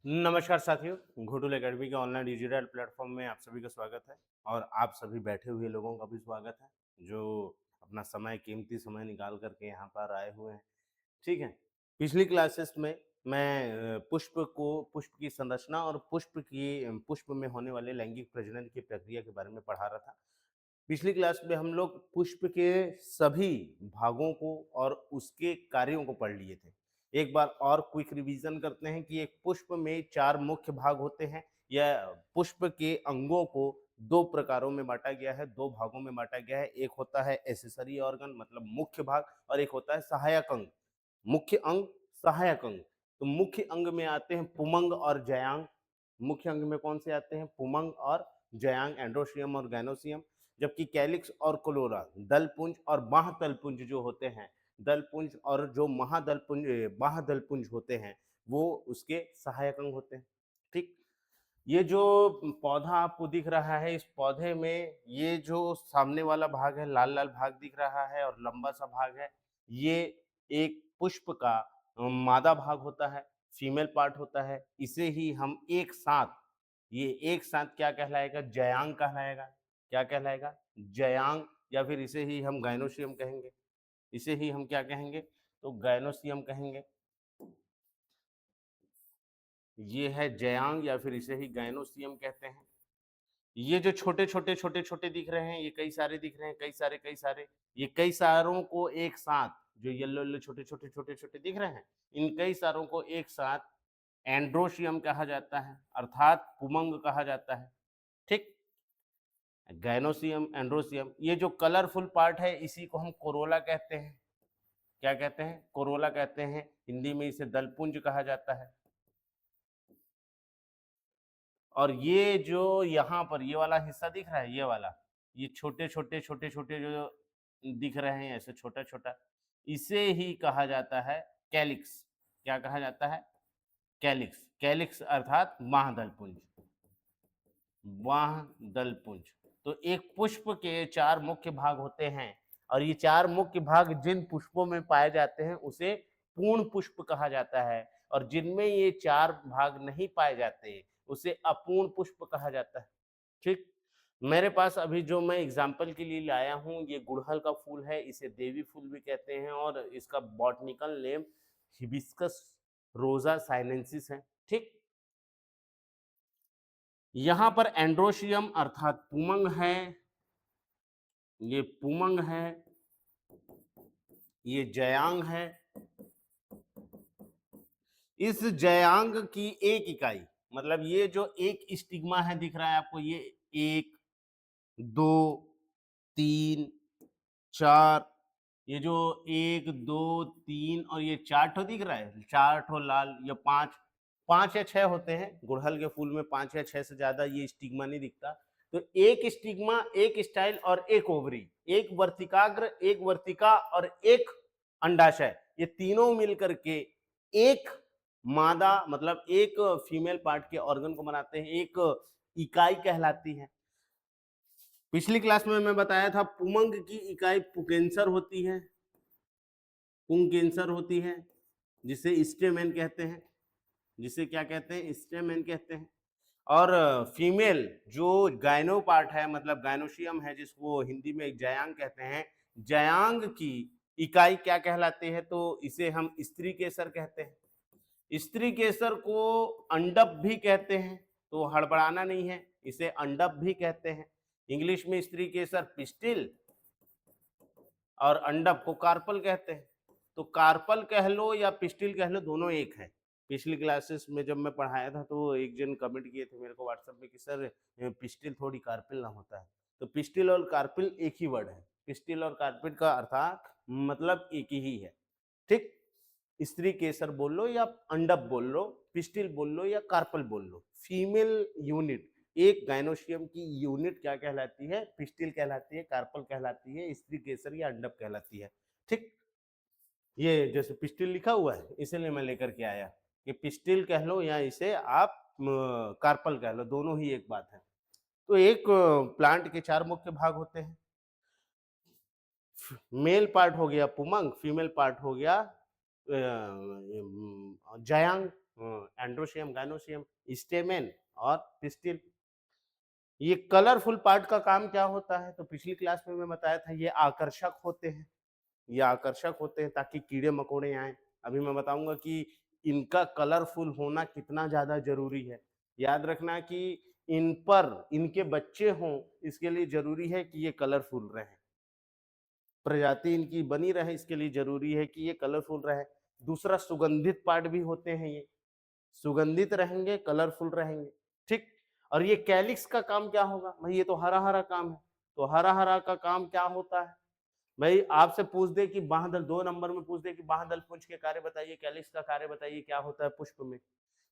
नमस्कार साथियों, घोटुल एकेडमी के ऑनलाइन डिजिटल प्लेटफॉर्म में आप सभी का स्वागत है और आप सभी बैठे हुए लोगों का भी स्वागत है, जो अपना समय कीमती समय निकाल कर के यहाँ पर आए हुए हैं, ठीक है? पिछली क्लासेस में मैं पुष्प की संरचना और पुष्प में होने वाले लैंगिक प्रजनन की प्रक्रिया के बारे में पढ़ा रहा था। पिछली क्लास में हम लोग पुष्प के सभी भागों को और उसके कार्यों को पढ़ लिए थे। एक बार और क्विक रिवीजन करते हैं कि एक पुष्प में 4 मुख्य भाग होते हैं। या पुष्प के अंगों को 2 प्रकारों में बाँटा गया है, 2 भागों में बाँटा गया है। एक होता है एक्सेसरी ऑर्गन मतलब मुख्य भाग और एक होता है सहायक अंग। मुख्य अंग, सहायक अंग। तो मुख्य अंग में आते हैं पुमंग और जयांग। मुख्य अंग में कौन से आते हैं? पुमंग और जयांग, एंड्रोसियम और गैनोसियम। जबकि कैलिक्स और क्लोरा, दलपुंज और बाह्यदलपुंज जो होते हैं, दलपुंज और जो बाह्यदलपुंज होते हैं, वो उसके सहायक अंग होते हैं। ठीक? ये जो पौधा आपको दिख रहा है, इस पौधे में ये जो सामने वाला भाग है, लाल-लाल भाग दिख रहा है और लंबा-सा भाग है, ये एक पुष्प का मादा भाग होता है, फीमेल पार्ट होता है। इसे ही हम एक साथ ये एक साथ क्या कहलाएगा? जयांग कहलाएगा। क्या कहलाएगा? जयांग या फिर इसे ही हम गाइनोसियम कहेंगे। इसे ही हम क्या कहेंगे? तो गाइनोसियम कहेंगे। ये है जयांग या फिर इसे ही गाइनोसियम कहते हैं। ये जो छोटे-छोटे, छोटे-छोटे दिख रहे हैं, ये कई सारे दिख रहे हैं, कई सारे, ये कई सारों को एक साथ जो येलो-येलो छोटे-छोटे, छोटे-छोटे दिख रहे हैं, इन कई सारों को एक साथ एंड्रोशियम कहा जाता है, अर्थात पुमंग कहा जाता है, ठीक? गैनोसियम, एंड्रोसियम, ये जो कलरफुल पार्ट है, इसी को हम कोरोला कहते हैं। क्या कहते हैं? कोरोला कहते हैं, हिंदी में इसे दलपुंज कहा जाता है। और ये जो यहाँ पर ये वाला हिस्सा दिख रहा है, ये वाला, ये छोटे-छोटे, छोटे-छोटे जो दिख रहे हैं ऐसे छोटा-छोटा, इसे ही कहा जाता है कैलिक्स। क्या कहा जाता है? कैलिक्स। कैलिक्स अर्थात बाह्यदलपुंज। बाह्यदलपुंज। तो एक पुष्प के 4 मुख्य भाग होते हैं और ये 4 मुख्य भाग जिन पुष्पों में पाए जाते हैं, उसे पूर्ण पुष्प कहा जाता है और जिनमें ये 4 भाग नहीं पाए जाते, उसे अपूर्ण पुष्प कहा जाता है। ठीक? मेरे पास अभी जो मैं एग्ज़ाम्पल के लिए लाया हूँ, ये गुड़हल का फूल है, इसे देवी फूल भी कहते हैं और इसका बॉटनिकल नेम हिबिस्कस रोज़ा साइनेंसिस है। ठीक? यहाँ पर एंड्रोशियम अर्थात पुमंग है, ये पुमंग है, ये जयांग है। इस जयांग की एक इकाई मतलब ये जो एक स्टिग्मा है दिख रहा है आपको ये 1, 2, 3, 4 ये जो 1, 2, 3 और ये 4 ठो दिख रहा है, 4 ठो लाल या 5 या 6 होते हैं। गुड़हल के फूल में 5 या 6 से ज़्यादा ये स्टिग्मा नहीं दिखता। तो एक स्टिग्मा, एक स्टाइल और एक ओवरी, एक वर्तिकाग्र, एक वर्तिका और एक अंडाशय, ये तीनों मिलकर के एक मादा मतलब एक फीमेल पार्ट के ऑर्गन को बनाते हैं, एक इकाई कहलाती है। पिछली क्लास में मैं बताया था पुमंग की इकाई पुंकेसर होती है, पुंकेसर होती है, जिसे स्टेमेन कहते हैं, जिसे क्या कहते हैं? स्टेमेन कहते हैं। और फीमेल जो गायनो पार्ट है मतलब गायनोशियम है जिसको हिंदी में जयांग कहते हैं, जयांग की इकाई क्या कहलाती है? तो इसे हम स्त्री केसर कहते हैं। स्त्री केसर को अंडप भी कहते हैं, तो हड़बड़ाना नहीं है, इसे अंडप भी कहते हैं। इंग्लिश में स्त्री केसर पिस्टिल और अंडप को कार्पल कहते हैं। तो कार्पल कह लो या पिस्टिल कह लो, दोनों एक है। पिछली क्लासेस में जब मैं पढ़ाया था तो एक जन कमेंट किए थे मेरे को व्हाट्सएप पे कि सर पिस्टिल थोड़ी कार्पिल ना होता है। तो पिस्टिल और कार्पिल एक ही वर्ड है। पिस्टिल और कार्पिल का अर्थात मतलब एक ही है। ठीक? स्त्री केसर बोल लो या अंडप बोल लो, पिस्टिल बोल लो या कार्पल बोल लो। फीमेल यूनिट एक गायनोशियम की यूनिट क्या कहलाती है? पिस्टिल कहलाती है, कार्पल कहलाती है, स्त्री केसर या अंडप कहलाती है। ठीक? ये जैसे पिस्टिल लिखा हुआ है इसीलिए मैं लेकर के आया कि पिस्टिल कह लो या इसे आप कार्पल कह लो, दोनों ही एक बात है। तो एक प्लांट के 4 मुख्य भाग होते हैं। मेल पार्ट हो गया पुमंग, फीमेल पार्ट हो गया जयांग, एंड्रोशियम, गायनोशियम, स्टेमेन और पिस्टिल। ये कलरफुल पार्ट का काम क्या होता है? तो पिछली क्लास में मैं बताया था, ये आकर्षक होते हैं, ये आकर्षक होते हैं ताकि कीड़े मकोड़े आए। अभी मैं बताऊंगा कि इनका कलरफुल होना कितना ज्यादा जरूरी है। याद रखना कि इन पर इनके बच्चे हों, इसके लिए जरूरी है कि ये कलरफुल रहे, प्रजाति इनकी बनी रहे, इसके लिए जरूरी है कि ये कलरफुल रहे। दूसरा, सुगंधित पार्ट भी होते हैं, ये सुगंधित रहेंगे, कलरफुल रहेंगे, ठीक। और ये कैलिक्स का काम क्या होगा भाई? ये तो हरा हरा काम है, तो हरा हरा का काम क्या होता है भाई? आपसे पूछ दे कि बाह्यदल, 2 नंबर में पूछ दे कि बाह्यदल पुंज के कार्य बताइए, कैलिक्स का कार्य बताइए, क्या होता है पुष्प में?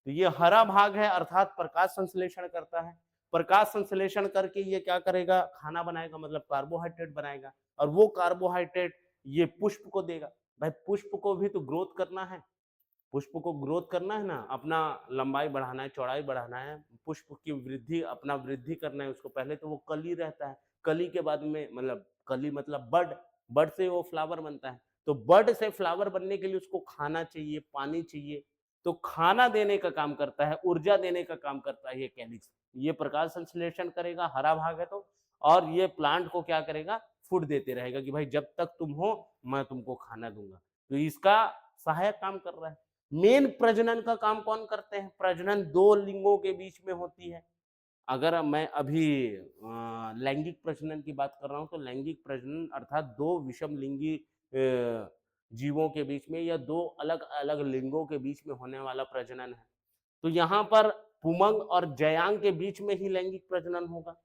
तो ये हरा भाग है, अर्थात प्रकाश संश्लेषण करता है। प्रकाश संश्लेषण करके ये क्या करेगा? खाना बनाएगा, मतलब कार्बोहाइड्रेट बनाएगा, और वो कार्बोहाइड्रेट ये पुष्प को देगा। भाई पुष्प को भी तो ग्रोथ करना है, पुष्प को ग्रोथ करना है ना, अपना लंबाई बढ़ाना है, चौड़ाई बढ़ाना है, पुष्प की वृद्धि, अपना वृद्धि करना है उसको। पहले तो वो कली रहता है, कली के बाद में, मतलब कली मतलब बड, बड से वो फ्लावर बनता है। तो बड से फ्लावर बनने के लिए उसको खाना चाहिए, पानी चाहिए, तो खाना देने का काम करता है, ऊर्जा देने का काम करता है ये कैलिक्स। ये प्रकाश संश्लेषण करेगा, हरा भाग है तो, और ये प्लांट को क्या करेगा? फूड देते रहेगा कि भाई जब तक तुम हो मैं तुमको खाना दूंगा। तो इसका सहायक काम कर रहा है। मेन प्रजनन का काम कौन करते हैं? प्रजनन 2 लिंगों के बीच में होती है। अगर मैं अभी लैंगिक प्रजनन की बात कर रहा हूं, तो लैंगिक प्रजनन अर्थात 2 विषम लिंगी जीवों के बीच में, या 2 अलग अलग लिंगों के बीच में होने वाला प्रजनन है। तो यहाँ पर पुमंग और जयांग के बीच में ही लैंगिक प्रजनन होगा।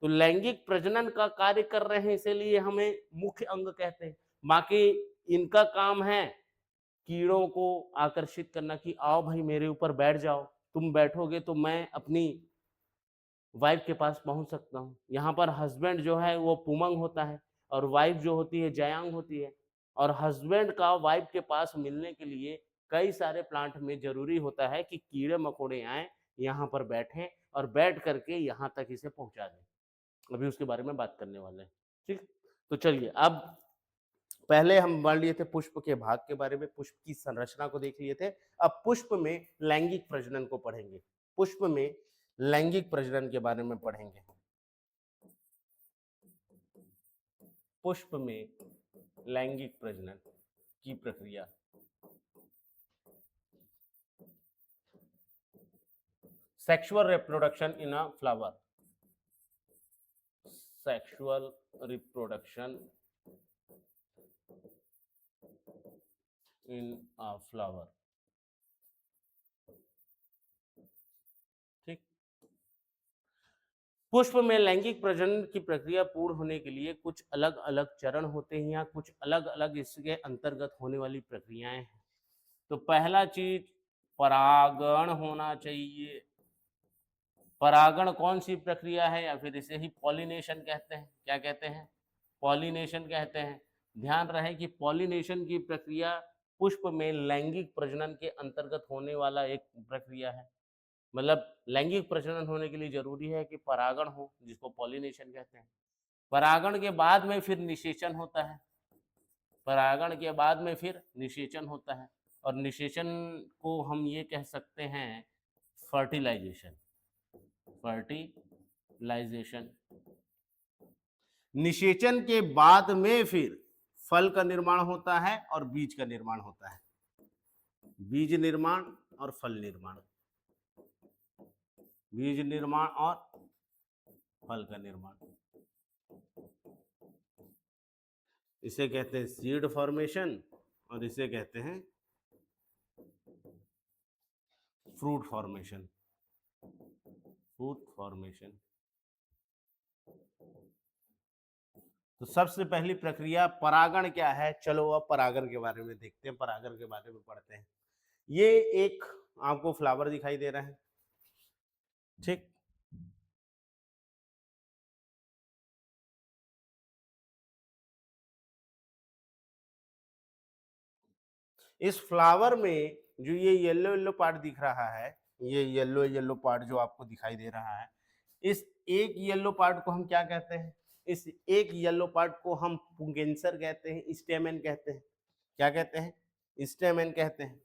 तो लैंगिक प्रजनन का कार्य कर रहे हैं, इसीलिए हमें मुख्य अंग कहते हैं। बाकी इनका काम है कीड़ों को आकर्षित करना कि आओ भाई मेरे ऊपर बैठ जाओ, तुम बैठोगे तो मैं अपनी वाइफ के पास पहुंच सकता हूँ। यहाँ पर हस्बैंड जो है वो पुमंग होता है, और वाइफ जो होती है जयांग होती है। और हस्बैंड का वाइफ के पास मिलने के लिए कई सारे प्लांट में जरूरी होता है कि कीड़े मकोड़े आए, यहाँ पर बैठें, और बैठ करके यहाँ तक इसे पहुंचा दें। अभी उसके बारे में बात करने वाले हैं, ठीक। तो चलिए, अब पहले हम पढ़ लिए थे पुष्प के भाग के बारे में, पुष्प की संरचना को देख लिए थे। अब पुष्प में लैंगिक प्रजनन को पढ़ेंगे, पुष्प में लैंगिक प्रजनन के बारे में पढ़ेंगे। पुष्प में लैंगिक प्रजनन की प्रक्रिया। Sexual reproduction in a flower, sexual reproduction in a flower, ठीक। पुष्प में लैंगिक प्रजनन की प्रक्रिया पूर्ण होने के लिए कुछ अलग अलग चरण होते हैं, या कुछ अलग अलग इसके अंतर्गत होने वाली प्रक्रियाएं हैं। तो पहला चीज, परागण होना चाहिए। परागण कौन सी प्रक्रिया है, या फिर इसे ही पॉलिनेशन कहते हैं। क्या कहते हैं? पॉलिनेशन कहते हैं। ध्यान रहे कि पॉलिनेशन की प्रक्रिया पुष्प में लैंगिक प्रजनन के अंतर्गत होने वाला एक प्रक्रिया है। मतलब लैंगिक प्रजनन होने के लिए जरूरी है कि परागण हो, जिसको पॉलिनेशन कहते हैं। परागण के बाद में फिर निषेचन होता है, परागण के बाद में फिर निषेचन होता है, और निषेचन को हम ये कह सकते हैं फर्टिलाइजेशन, फर्टिलाइजेशन। निषेचन के बाद में फिर फल का निर्माण होता है और बीज का निर्माण होता है, बीज निर्माण और फल निर्माण, बीज निर्माण और फल का निर्माण। इसे कहते हैं सीड फॉर्मेशन, और इसे कहते हैं फ्रूट फॉर्मेशन, फ्रूट फॉर्मेशन। तो सबसे पहली प्रक्रिया परागण क्या है? चलो अब परागण के बारे में देखते हैं, परागण के बारे में पढ़ते हैं। ये एक आपको फ्लावर दिखाई दे रहा है, ठीक। इस फ्लावर में जो ये येलो येलो पार्ट दिख रहा है, ये येलो येलो पार्ट जो आपको दिखाई दे रहा है, इस एक येलो पार्ट को हम क्या कहते हैं? इस एक येलो पार्ट को हम पुंकेसर कहते हैं, स्टेमेन कहते हैं। क्या कहते हैं? स्टेमेन कहते हैं।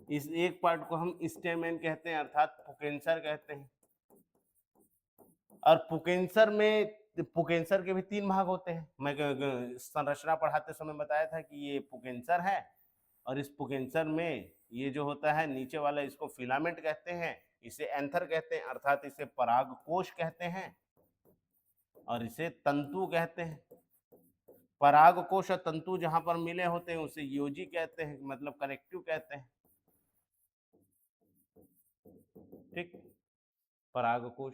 इस एक पार्ट को हम स्टेमेन कहते हैं अर्थात पुकेंसर कहते हैं। और पुकेंसर के भी 3 भाग होते हैं। मैं संरचना पढ़ाते समय बताया था कि ये पुकेंसर है और इस पुकेंसर में ये जो होता है नीचे वाला इसको फिलामेंट कहते हैं, इसे एंथर कहते हैं अर्थात इसे परागकोश कहते हैं और इसे तंतु कहते हैं। परागकोश और तंतु जहां पर मिले होते हैं उसे योजी कहते हैं, मतलब कनेक्टिव कहते हैं। ठीक, परागकोश,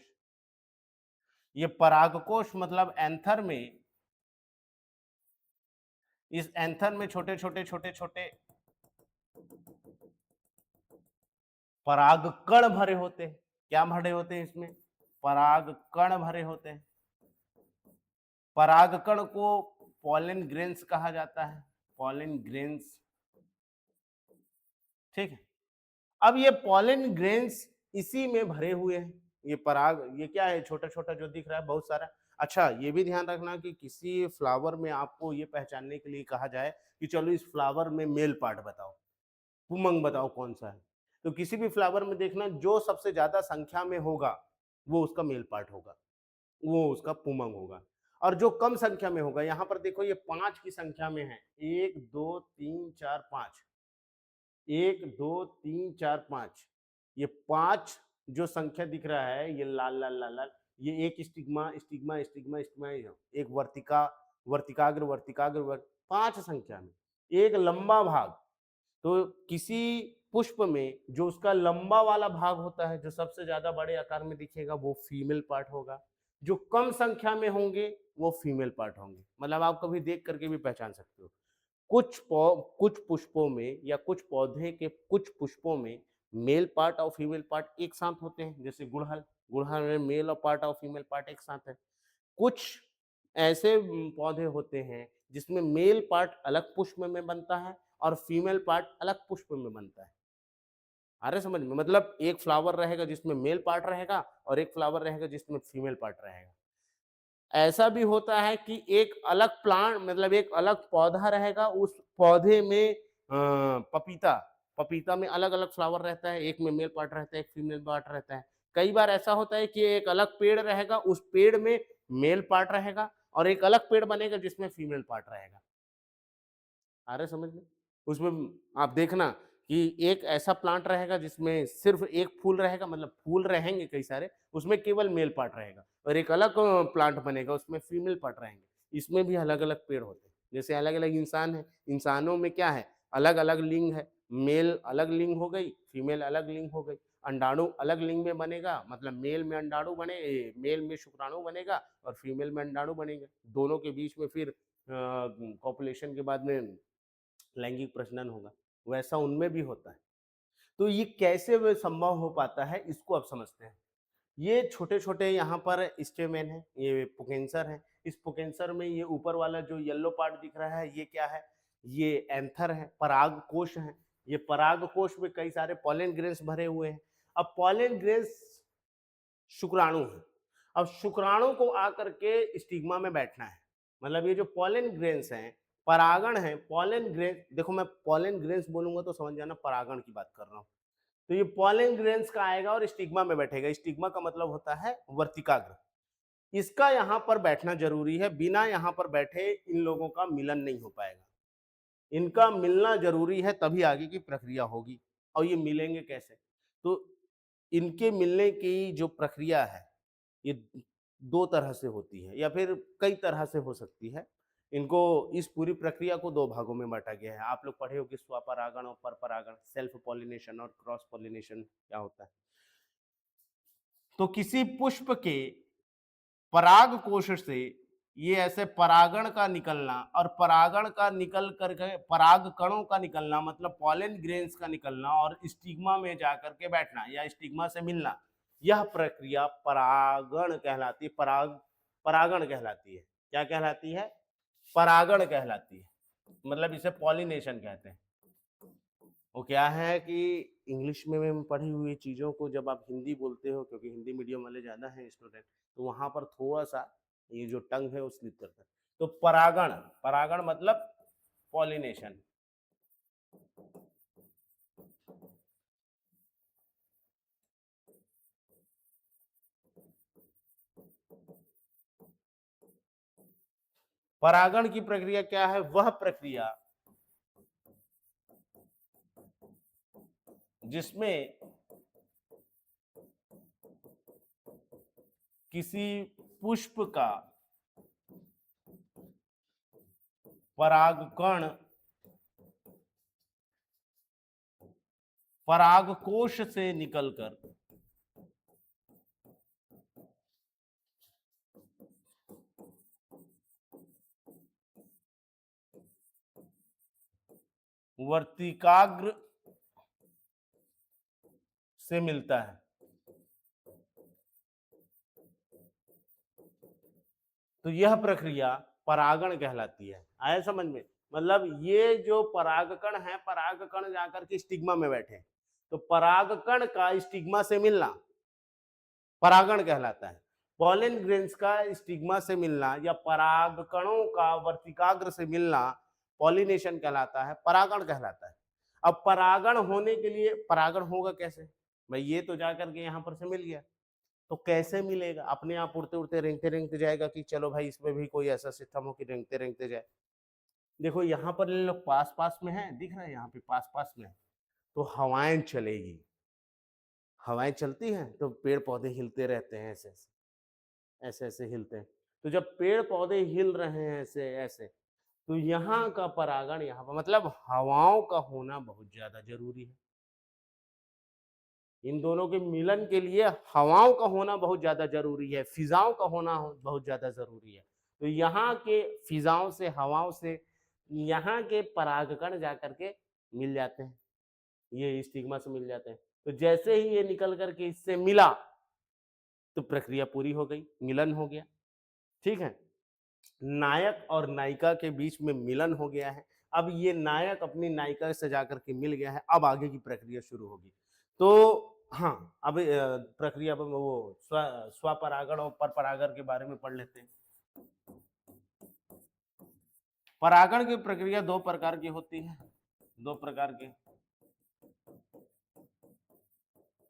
ये परागकोश मतलब एंथर में, इस एंथर में छोटे छोटे छोटे छोटे परागकण भरे होते हैं। क्या भरे होते हैं इसमें? परागकण भरे होते हैं। परागकण को पॉलन ग्रेन्स कहा जाता है, पॉलन ग्रेन्स। ठीक है, अब ये पॉलन ग्रेन्स इसी में भरे हुए हैं। ये पराग, ये क्या है छोटा छोटा जो दिख रहा है बहुत सारा। अच्छा, ये भी ध्यान रखना कि किसी फ्लावर में आपको ये पहचानने के लिए कहा जाए कि चलो इस फ्लावर में मेल पार्ट बताओ, पुमंग बताओ कौन सा है, तो किसी भी फ्लावर में देखना जो सबसे ज्यादा संख्या में होगा वो उसका मेल पार्ट होगा, वो उसका पुमंग होगा। और जो कम संख्या में होगा, यहाँ पर देखो ये 5 की संख्या में है, 1 2 3 4 5, 1 2 3 4 5, ये 5 जो संख्या दिख रहा है ये लाल लाल लाल लाल, ये एक स्टिग्मा स्टिग्मा स्टिग्मा स्टिग्मा, एक वर्तिका वर्तिकाग्र वर्तिकाग्र 5 संख्या में एक लंबा भाग। तो किसी पुष्प में जो उसका लंबा वाला भाग होता है, जो सबसे ज्यादा बड़े आकार में दिखेगा, वो फीमेल पार्ट होगा। जो कम संख्या में होंगे वो फीमेल पार्ट होंगे। मतलब आप कभी देख करके भी पहचान सकते हो। कुछ पुष्पों में या कुछ पौधे के कुछ पुष्पों में मेल पार्ट और फीमेल पार्ट एक साथ होते हैं, जैसे गुड़हल, गुड़हल में मेल और पार्ट और फीमेल पार्ट एक साथ है। कुछ ऐसे पौधे होते हैं जिसमें मेल पार्ट अलग पुष्प में बनता है और फीमेल पार्ट अलग पुष्प में बनता है। आ रहा है समझ में? मतलब एक फ्लावर रहेगा जिसमें मेल पार्ट रहेगा और एक फ्लावर रहेगा जिसमें फीमेल पार्ट रहेगा। ऐसा भी होता है कि एक अलग प्लांट, मतलब एक अलग पौधा रहेगा, उस पौधे में पपीता, पपीता में अलग अलग फ्लावर रहता है, एक में मेल पार्ट रहता है, एक फीमेल पार्ट रहता है। कई बार ऐसा होता है कि एक अलग पेड़ रहेगा, उस पेड़ में मेल पार्ट रहेगा और एक अलग पेड़ बनेगा जिसमें फीमेल पार्ट रहेगा। आ रहा है समझ में? उसमें आप देखना कि एक ऐसा प्लांट रहेगा जिसमें सिर्फ एक फूल रहेगा, मतलब फूल रहेंगे कई सारे, उसमें केवल मेल पार्ट रहेगा और एक अलग प्लांट बनेगा उसमें फीमेल पार्ट रहेंगे। इसमें भी अलग-अलग पेड़ होते हैं। जैसे अलग-अलग इंसान हैं, इंसानों में क्या है, अलग-अलग लिंग है, मेल अलग लिंग हो गई, फीमेल अलग लिंग हो गई। अंडाणु अलग लिंग में बनेगा, मतलब मेल में अंडाणु मेल में शुक्राणु बनेगा और फीमेल में अंडाणु बनेगा। दोनों के बीच में फिर कॉपुलेशन के बाद में लैंगिक प्रजनन होगा, वैसा उनमें भी होता है। तो ये कैसे वे संभव हो पाता है, इसको अब समझते हैं। ये छोटे-छोटे यहाँ पर स्टेमेन है, ये पुकेंसर है। इस पुकेंसर में ये ऊपर वाला जो येलो पार्ट दिख रहा है, ये क्या है? ये एंथर है, परागकोश है। ये परागकोश में कई सारे पॉलन ग्रेन्स भरे हुए हैं। अब पॉलन ग्रेन्स शुक्राणु है। अब शुक्राणु को आकर के स्टिग्मा में बैठना है। मतलब ये जो पॉलन ग्रेन्स हैं, परागण है, पॉलन ग्रेन, देखो मैं पॉलन ग्रेन्स बोलूंगा तो समझ जाना परागण की बात कर रहा हूँ। तो ये पॉलन ग्रेन्स का आएगा और स्टिग्मा में बैठेगा। स्टिग्मा का मतलब होता है वर्तिकाग्र। इसका यहाँ पर बैठना जरूरी है, बिना यहाँ पर बैठे इन लोगों का मिलन नहीं हो पाएगा। इनका मिलना जरूरी है, तभी आगे की प्रक्रिया होगी। और ये मिलेंगे कैसे? तो इनके मिलने की जो प्रक्रिया है, ये 2 तरह से होती है या फिर कई तरह से हो सकती है। इनको, इस पूरी प्रक्रिया को 2 भागों में बाँटा गया है। आप लोग पढ़े होंगे स्वपरागण और परपरागण, सेल्फ पॉलिनेशन और क्रॉस पॉलिनेशन क्या होता है। तो किसी पुष्प के पराग कोश से ये ऐसे परागण का निकलना और परागण का निकल करके पराग कणों का निकलना, मतलब पॉलन ग्रेन्स का निकलना और स्टिग्मा में जाकर के बैठना या स्टिग्मा से मिलना, यह प्रक्रिया परागण कहलाती है। परागण कहलाती है। क्या कहलाती है? परागण कहलाती है। मतलब इसे पॉलिनेशन कहते हैं। वो क्या है कि इंग्लिश में पढ़ी हुई चीज़ों को जब आप हिंदी बोलते हो, क्योंकि हिंदी मीडियम वाले ज़्यादा हैं स्टूडेंट, तो वहाँ पर थोड़ा-सा ये जो टंग है वो स्लिप करता है। तो परागण, परागण मतलब पॉलिनेशन। परागण की प्रक्रिया क्या है? वह प्रक्रिया जिसमें किसी पुष्प का परागकण परागकोश से निकलकर वर्तिकाग्र से मिलता है। तो यह प्रक्रिया परागण कहलाती है। आया समझ में? मतलब ये जो परागकण है, परागकण जाकर के स्टिग्मा में बैठे, तो परागकण का स्टिग्मा से मिलना परागण कहलाता है। पॉलन ग्रेन्स का स्टिग्मा से मिलना या परागकणों का वर्तिकाग्र से मिलना पॉलिनेशन कहलाता है, परागण कहलाता है। अब परागण होने के लिए परागण होगा कैसे? भाई ये तो जाकर के यहां पर से मिल गया, तो कैसे मिलेगा? अपने आप उड़ते उड़ते रेंगते रेंगते जाएगा कि चलो भाई इसमें भी कोई ऐसा सिस्टम हो कि रेंगते रेंगते जाए? देखो यहाँ पर ये लोग पास पास में है, दिख रहा है यहाँ पे पास पास में है, तो हवाएं चलेगी। हवाएं चलती हैं तो पेड़ पौधे हिलते रहते हैं, ऐसे ऐसे ऐसे ऐसे हिलते हैं। तो जब पेड़ पौधे हिल रहे हैं ऐसे ऐसे, तो यहाँ का परागण यहाँ पर मतलब हवाओं का होना बहुत ज्यादा जरूरी है। इन दोनों के मिलन के लिए हवाओं का होना बहुत ज्यादा जरूरी है, फिजाओं का होना बहुत ज्यादा जरूरी है। तो यहाँ के फिजाओं से, हवाओं से यहाँ के परागकण जाकर के मिल जाते हैं, ये स्टिग्मा से मिल जाते हैं। तो जैसे ही ये निकल करके इससे मिला तो प्रक्रिया पूरी हो गई, मिलन हो गया। ठीक है, नायक और नायिका के बीच में मिलन हो गया है। अब ये नायक अपनी नायिका से जाकर के मिल गया है, अब आगे की प्रक्रिया शुरू होगी। तो हाँ, अब प्रक्रिया पर वो स्वपरागण और परपरागण के बारे में पढ़ लेते हैं। परागण की प्रक्रिया दो प्रकार की होती है, दो प्रकार की।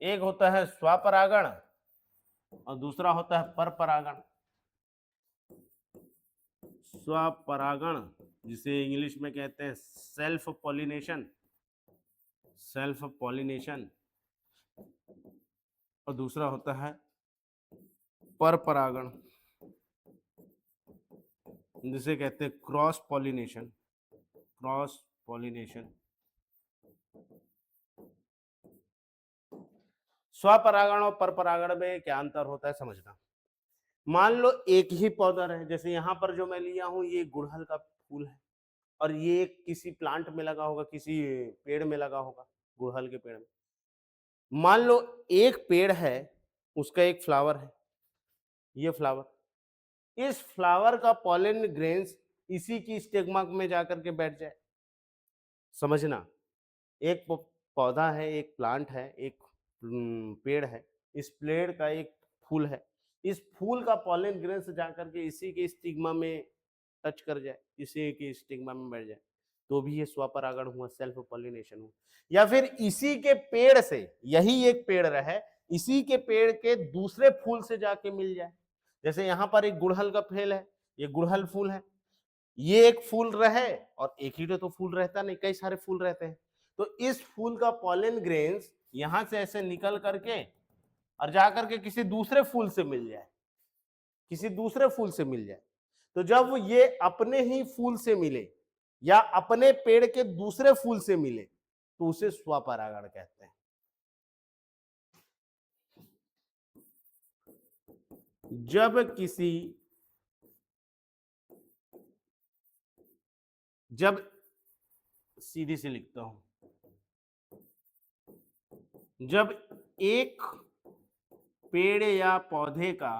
एक होता है स्वपरागण और दूसरा होता है परपरागण। स्वपरागण जिसे इंग्लिश में कहते हैं सेल्फ पॉलिनेशन, सेल्फ पॉलिनेशन, और दूसरा होता है परपरागण जिसे कहते हैं क्रॉस पॉलिनेशन, क्रॉस पॉलिनेशन। स्वपरागण और परपरागण में क्या अंतर होता है समझना। मान लो एक ही पौधा है, जैसे यहाँ पर जो मैं लिया हूं ये गुड़हल का फूल है और ये किसी प्लांट में लगा होगा, किसी पेड़ में लगा होगा, गुड़हल के पेड़ में। मान लो एक पेड़ है, उसका एक फ्लावर है, ये फ्लावर, इस फ्लावर का पॉलन ग्रेन्स इसी की स्टिग्मा में जाकर के बैठ जाए। समझना, एक पौधा है, एक प्लांट है, एक पेड़ है, इस पेड़ का एक फूल है, इस फूल का पॉलन ग्रेन्स जाकर के इसी के स्टिग्मा में टच कर जाए, इसी के स्टिग्मा में बैठ जाए, तो भी ये स्वपरागण हुआ, सेल्फ पॉलिनेशन हुआ। या फिर इसी के पेड़ से, यही एक पेड़ रहे, इसी के पेड़ के दूसरे फूल से जाके मिल जाए। जैसे यहाँ पर एक गुड़हल का फेल है, ये गुड़हल फूल है, ये एक फूल रहे और एक ही तो फूल रहता नहीं, कई सारे फूल रहते हैं। तो इस फूल का पॉलन ग्रेन्स यहां से ऐसे निकल करके और जाकर के किसी दूसरे फूल से मिल जाए, किसी दूसरे फूल से मिल जाए। तो जब ये अपने ही फूल से मिले या अपने पेड़ के दूसरे फूल से मिले तो उसे स्वपरागण कहते हैं। जब किसी, जब सीधी से लिखता हूं, जब एक पेड़ या पौधे का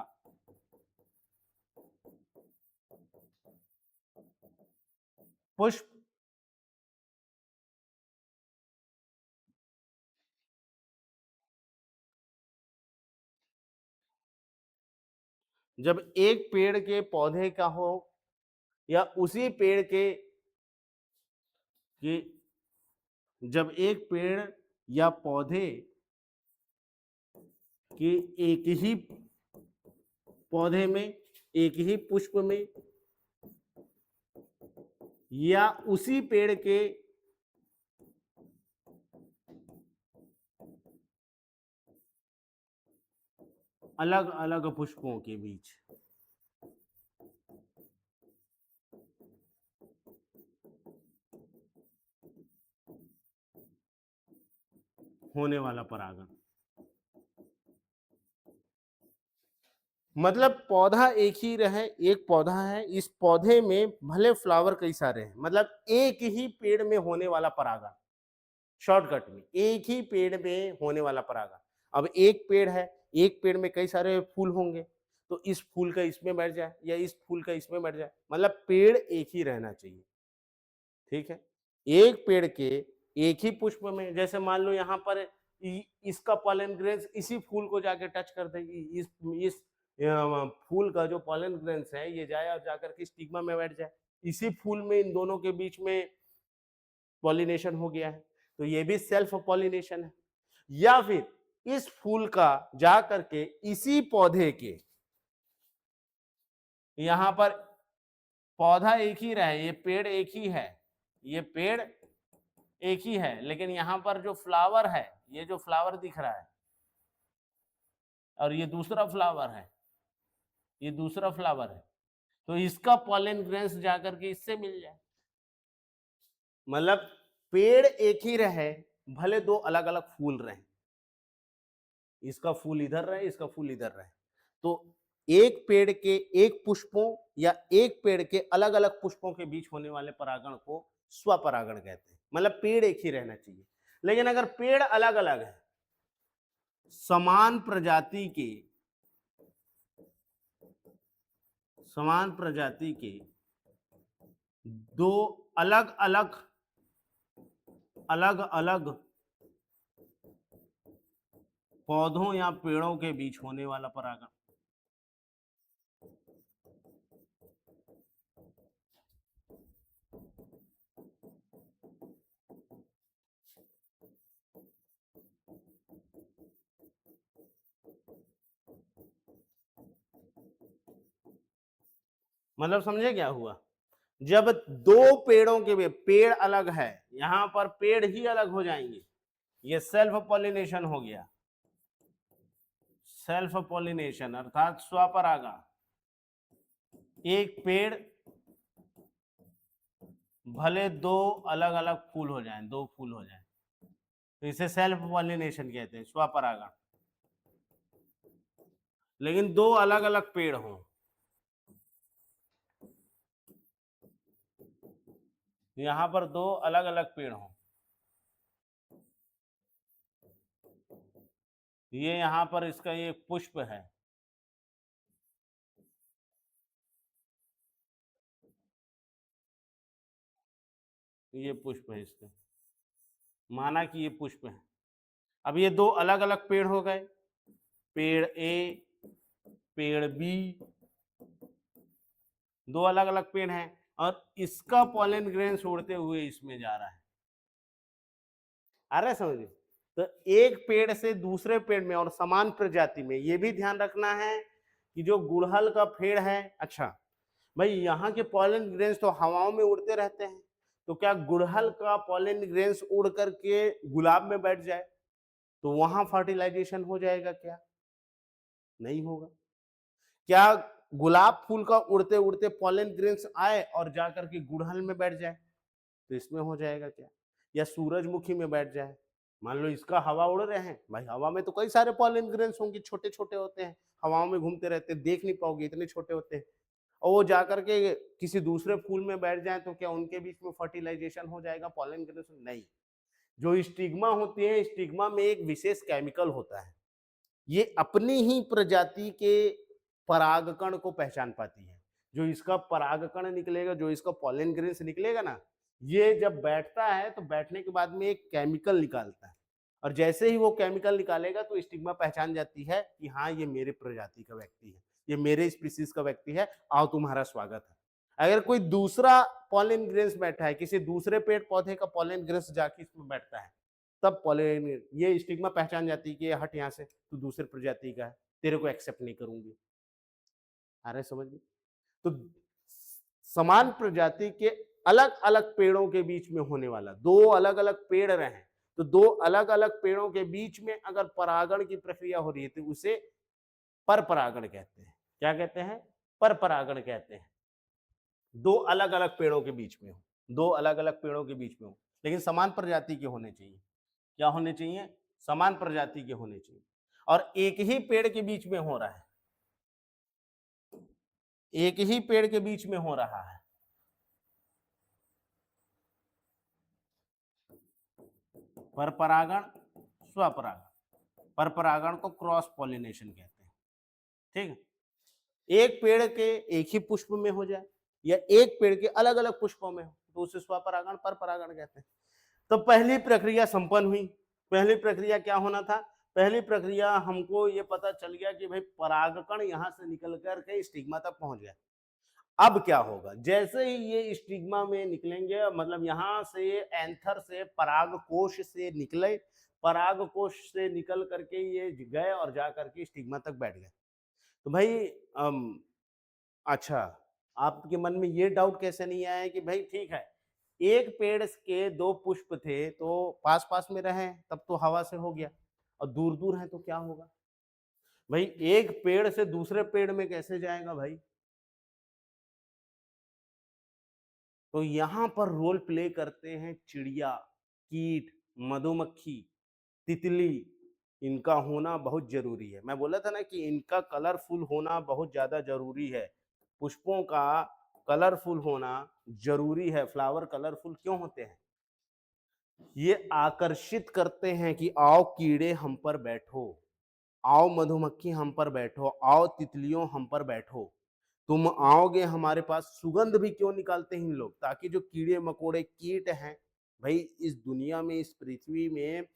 पुष्प जब एक पेड़ के पौधे का हो या उसी पेड़ के जब एक पेड़ या पौधे के एक ही पौधे में, एक ही पुष्प में या उसी पेड़ के अलग अलग पुष्पों के बीच होने वाला परागण। मतलब पौधा एक ही रहे, एक पौधा है, इस पौधे में भले फ्लावर कई सारे हैं, मतलब एक ही पेड़ में होने वाला परागण। शॉर्टकट में एक ही पेड़ में होने वाला परागण। अब एक पेड़ है, एक पेड़ में कई सारे फूल होंगे, तो इस फूल का इसमें बैठ जाए या इस फूल का इसमें बैठ जाए, मतलब पेड़ एक ही रहना चाहिए। ठीक है, एक पेड़ के एक ही पुष्प में, जैसे मान लो यहाँ पर इसका पॉलन ग्रेन्स इसी फूल को जाके टच कर देगी, इस फूल का जो पॉलन ग्रेन्स है ये जाए और जाकर के स्टिग्मा में बैठ जाए, इसी फूल में इन दोनों के बीच में पॉलिनेशन हो गया है, तो ये भी सेल्फ पॉलिनेशन है। या फिर इस फूल का जा करके इसी पौधे के, यहां पर पौधा एक ही रहे, ये पेड़ एक ही है, ये पेड़ एक ही है, लेकिन यहां पर जो फ्लावर है, ये जो फ्लावर दिख रहा है और ये दूसरा फ्लावर है, ये दूसरा फ्लावर है, तो इसका पॉलन ग्रेन्स जाकर के इससे मिल जाए। मतलब पेड़ एक ही रहे, भले दो अलग अलग फूल रहे, इसका फूल इधर रहे, इसका फूल इधर रहे, तो एक पेड़ के एक पुष्पों या एक पेड़ के अलग अलग पुष्पों के बीच होने वाले परागण को स्वपरागण कहते हैं। मतलब पेड़ एक ही रहना चाहिए। लेकिन अगर पेड़ अलग अलग है, समान प्रजाति के, समान प्रजाति के दो अलग अलग अलग अलग पौधों या पेड़ों के बीच होने वाला परागण, मतलब समझे क्या हुआ? जब दो पेड़ों के पेड़ अलग है, यहां पर पेड़ ही अलग हो जाएंगे, ये सेल्फ पॉलिनेशन हो गया, सेल्फ पॉलिनेशन अर्थात स्वपरागण। एक पेड़ भले दो अलग अलग फूल हो जाएं, दो फूल हो जाएं, तो इसे सेल्फ पॉलिनेशन कहते हैं, स्वपरागण। लेकिन दो अलग अलग पेड़ हों, यहां पर दो अलग अलग पेड़ हों, ये यहां पर इसका ये पुष्प है, ये पुष्प है इसका, माना कि ये पुष्प है। अब ये दो अलग अलग पेड़ हो गए, पेड़ ए, पेड़ बी, दो अलग अलग पेड़ हैं और इसका पॉलन ग्रेन्स उड़ते हुए इसमें जा रहा है। आ रहा है समझ? तो एक पेड़ से दूसरे पेड़ में और समान प्रजाति में, ये भी ध्यान रखना है कि जो गुड़हल का पेड़ है, अच्छा भाई यहाँ के पॉलन ग्रेन्स तो हवाओं में उड़ते रहते हैं, तो क्या गुड़हल का पॉलन ग्रेन्स उड़ करके गुलाब में बैठ जाए तो वहां फर्टिलाइजेशन हो जाएगा क्या? नहीं होगा। क्या गुलाब फूल का उड़ते उड़ते पॉलन ग्रेन्स आए और जाकर के गुड़हल में बैठ जाए तो इसमें हो जाएगा क्या? या सूरजमुखी में बैठ जाए, मान लो इसका हवा उड़ रहे हैं, भाई हवा में तो कई सारे पॉलन ग्रेन्स होंगे, छोटे छोटे होते हैं, हवाओं में घूमते रहते हैं, देख नहीं पाओगे, इतने छोटे होते हैं, और वो जाकर के किसी दूसरे फूल में बैठ जाए तो क्या उनके बीच में फर्टिलाइजेशन हो जाएगा पॉलन ग्रेन्स? नहीं। जो स्टिग्मा होती है, स्टिग्मा में एक विशेष केमिकल होता है, ये अपनी ही प्रजाति के परागकण को पहचान पाती है। जो इसका परागकण निकलेगा, जो इसका पॉलन ग्रेन्स निकलेगा ना, ये जब बैठता है तो बैठने के बाद में एक केमिकल निकालता है, और जैसे ही वो केमिकल निकालेगा तो स्टिग्मा पहचान जाती है कि हाँ ये मेरे प्रजाति का व्यक्ति है, ये मेरे स्पीसीज का व्यक्ति है, आओ तुम्हारा स्वागत है। अगर कोई दूसरा पॉलन ग्रेन्स बैठा है, किसी दूसरे पेड़ पौधे का पॉलन ग्रेन्स जाके इसमें बैठता है, तब पॉलन ये स्टिग्मा पहचान जाती है कि ये हट यहाँ से, तू दूसरे प्रजाति का है, तेरे को एक्सेप्ट नहीं करूंगी। आ रहे समझ में? तो समान प्रजाति के अलग अलग पेड़ों के बीच में होने वाला, दो अलग अलग पेड़ रहे, तो दो अलग अलग पेड़ों के बीच में अगर परागण की प्रक्रिया हो रही है तो उसे पर परागण कहते हैं। क्या कहते हैं? पर परागण कहते हैं। दो अलग अलग पेड़ों के बीच में हो, दो अलग अलग पेड़ों के बीच में हो, लेकिन समान प्रजाति के होने चाहिए। क्या होने चाहिए? समान प्रजाति के होने चाहिए। और एक ही पेड़ के बीच में हो रहा है, एक ही पेड़ के बीच में हो रहा है। पर परागण, स्वपरागण। पर परागण को क्रॉस पॉलिनेशन कहते हैं। ठीक है, एक पेड़ के एक ही पुष्प में हो जाए या एक पेड़ के अलग अलग पुष्पों में हो तो उसे स्वपरागण, पर परागण कहते हैं। तो पहली प्रक्रिया संपन्न हुई। पहली प्रक्रिया क्या होना था? पहली प्रक्रिया हमको ये पता चल गया कि भाई परागकण यहां से निकल कर के स्टिग्मा तक पहुंच गया। अब क्या होगा? जैसे ही ये स्टिग्मा में निकलेंगे, मतलब यहां से एंथर से परागकोश से निकले, परागकोश से निकल करके ये गए और जा करके स्टिग्मा तक बैठ गए। तो भाई अच्छा, आपके मन में ये डाउट कैसे नहीं आया कि भाई ठीक है, एक पेड़ के दो पुष्प थे तो पास पास में रहे तब तो हवा से हो गया, और दूर दूर है तो क्या होगा? भाई एक पेड़ से दूसरे पेड़ में कैसे जाएगा भाई? तो यहां पर रोल प्ले करते हैं चिड़िया, कीट, मधुमक्खी, तितली। इनका होना बहुत जरूरी है। मैं बोला था ना कि इनका कलरफुल होना बहुत ज्यादा जरूरी है। पुष्पों का कलरफुल होना जरूरी है। फ्लावर कलरफुल क्यों होते हैं? ये आकर्षित करते हैं कि आओ कीड़े हम पर बैठो, आओ मधुमक्खी हम पर बैठो, आओ तितलियों हम पर बैठो। तुम आओगे हमारे पास। सुगंध भी क्यों निकालते हैं इन लोग? ताकि जो कीड़े मकोड़े कीट हैं, भाई इस दुनिया में, इस पृथ्वी में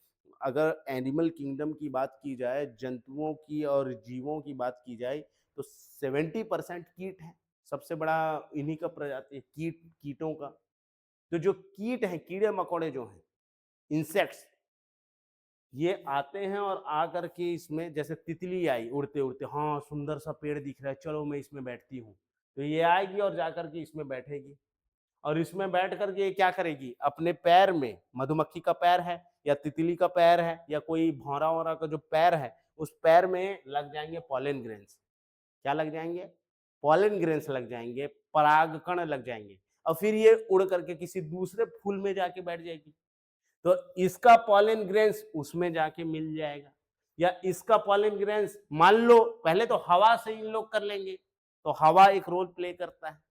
अगर एनिमल किंगडम की बात की जाए, जंतुओं की और जीवों की बात की जाए, तो 70% कीट है। सबसे बड़ा इन्हीं का प्रजाति है, कीटों का। तो जो कीट हैं, कीड़े मकोड़े जो हैं, इंसेक्ट्स, ये आते हैं और आ करके इसमें, जैसे तितली आई उड़ते उड़ते, हाँ सुंदर सा पेड़ दिख रहा है, चलो मैं इसमें बैठती हूँ। तो ये आएगी और जा करके इसमें बैठेगी, और इसमें बैठ करके ये क्या करेगी? अपने पैर में, मधुमक्खी का पैर है या तितली का पैर है या कोई भौरा वौरा का जो पैर है, उस पैर में लग जाएंगे पॉलन ग्रेन्स। क्या लग जाएंगे? पॉलन ग्रेन्स लग जाएंगे, परागकण लग जाएंगे, और फिर ये उड़ करके किसी दूसरे फूल में जाके बैठ जाएगी। तो इसका पॉलन ग्रेन्स उसमें जाके मिल जाएगा, या इसका पॉलन ग्रेन्स, मान लो पहले तो हवा से इन लोग कर लेंगे, तो हवा एक रोल प्ले करता है।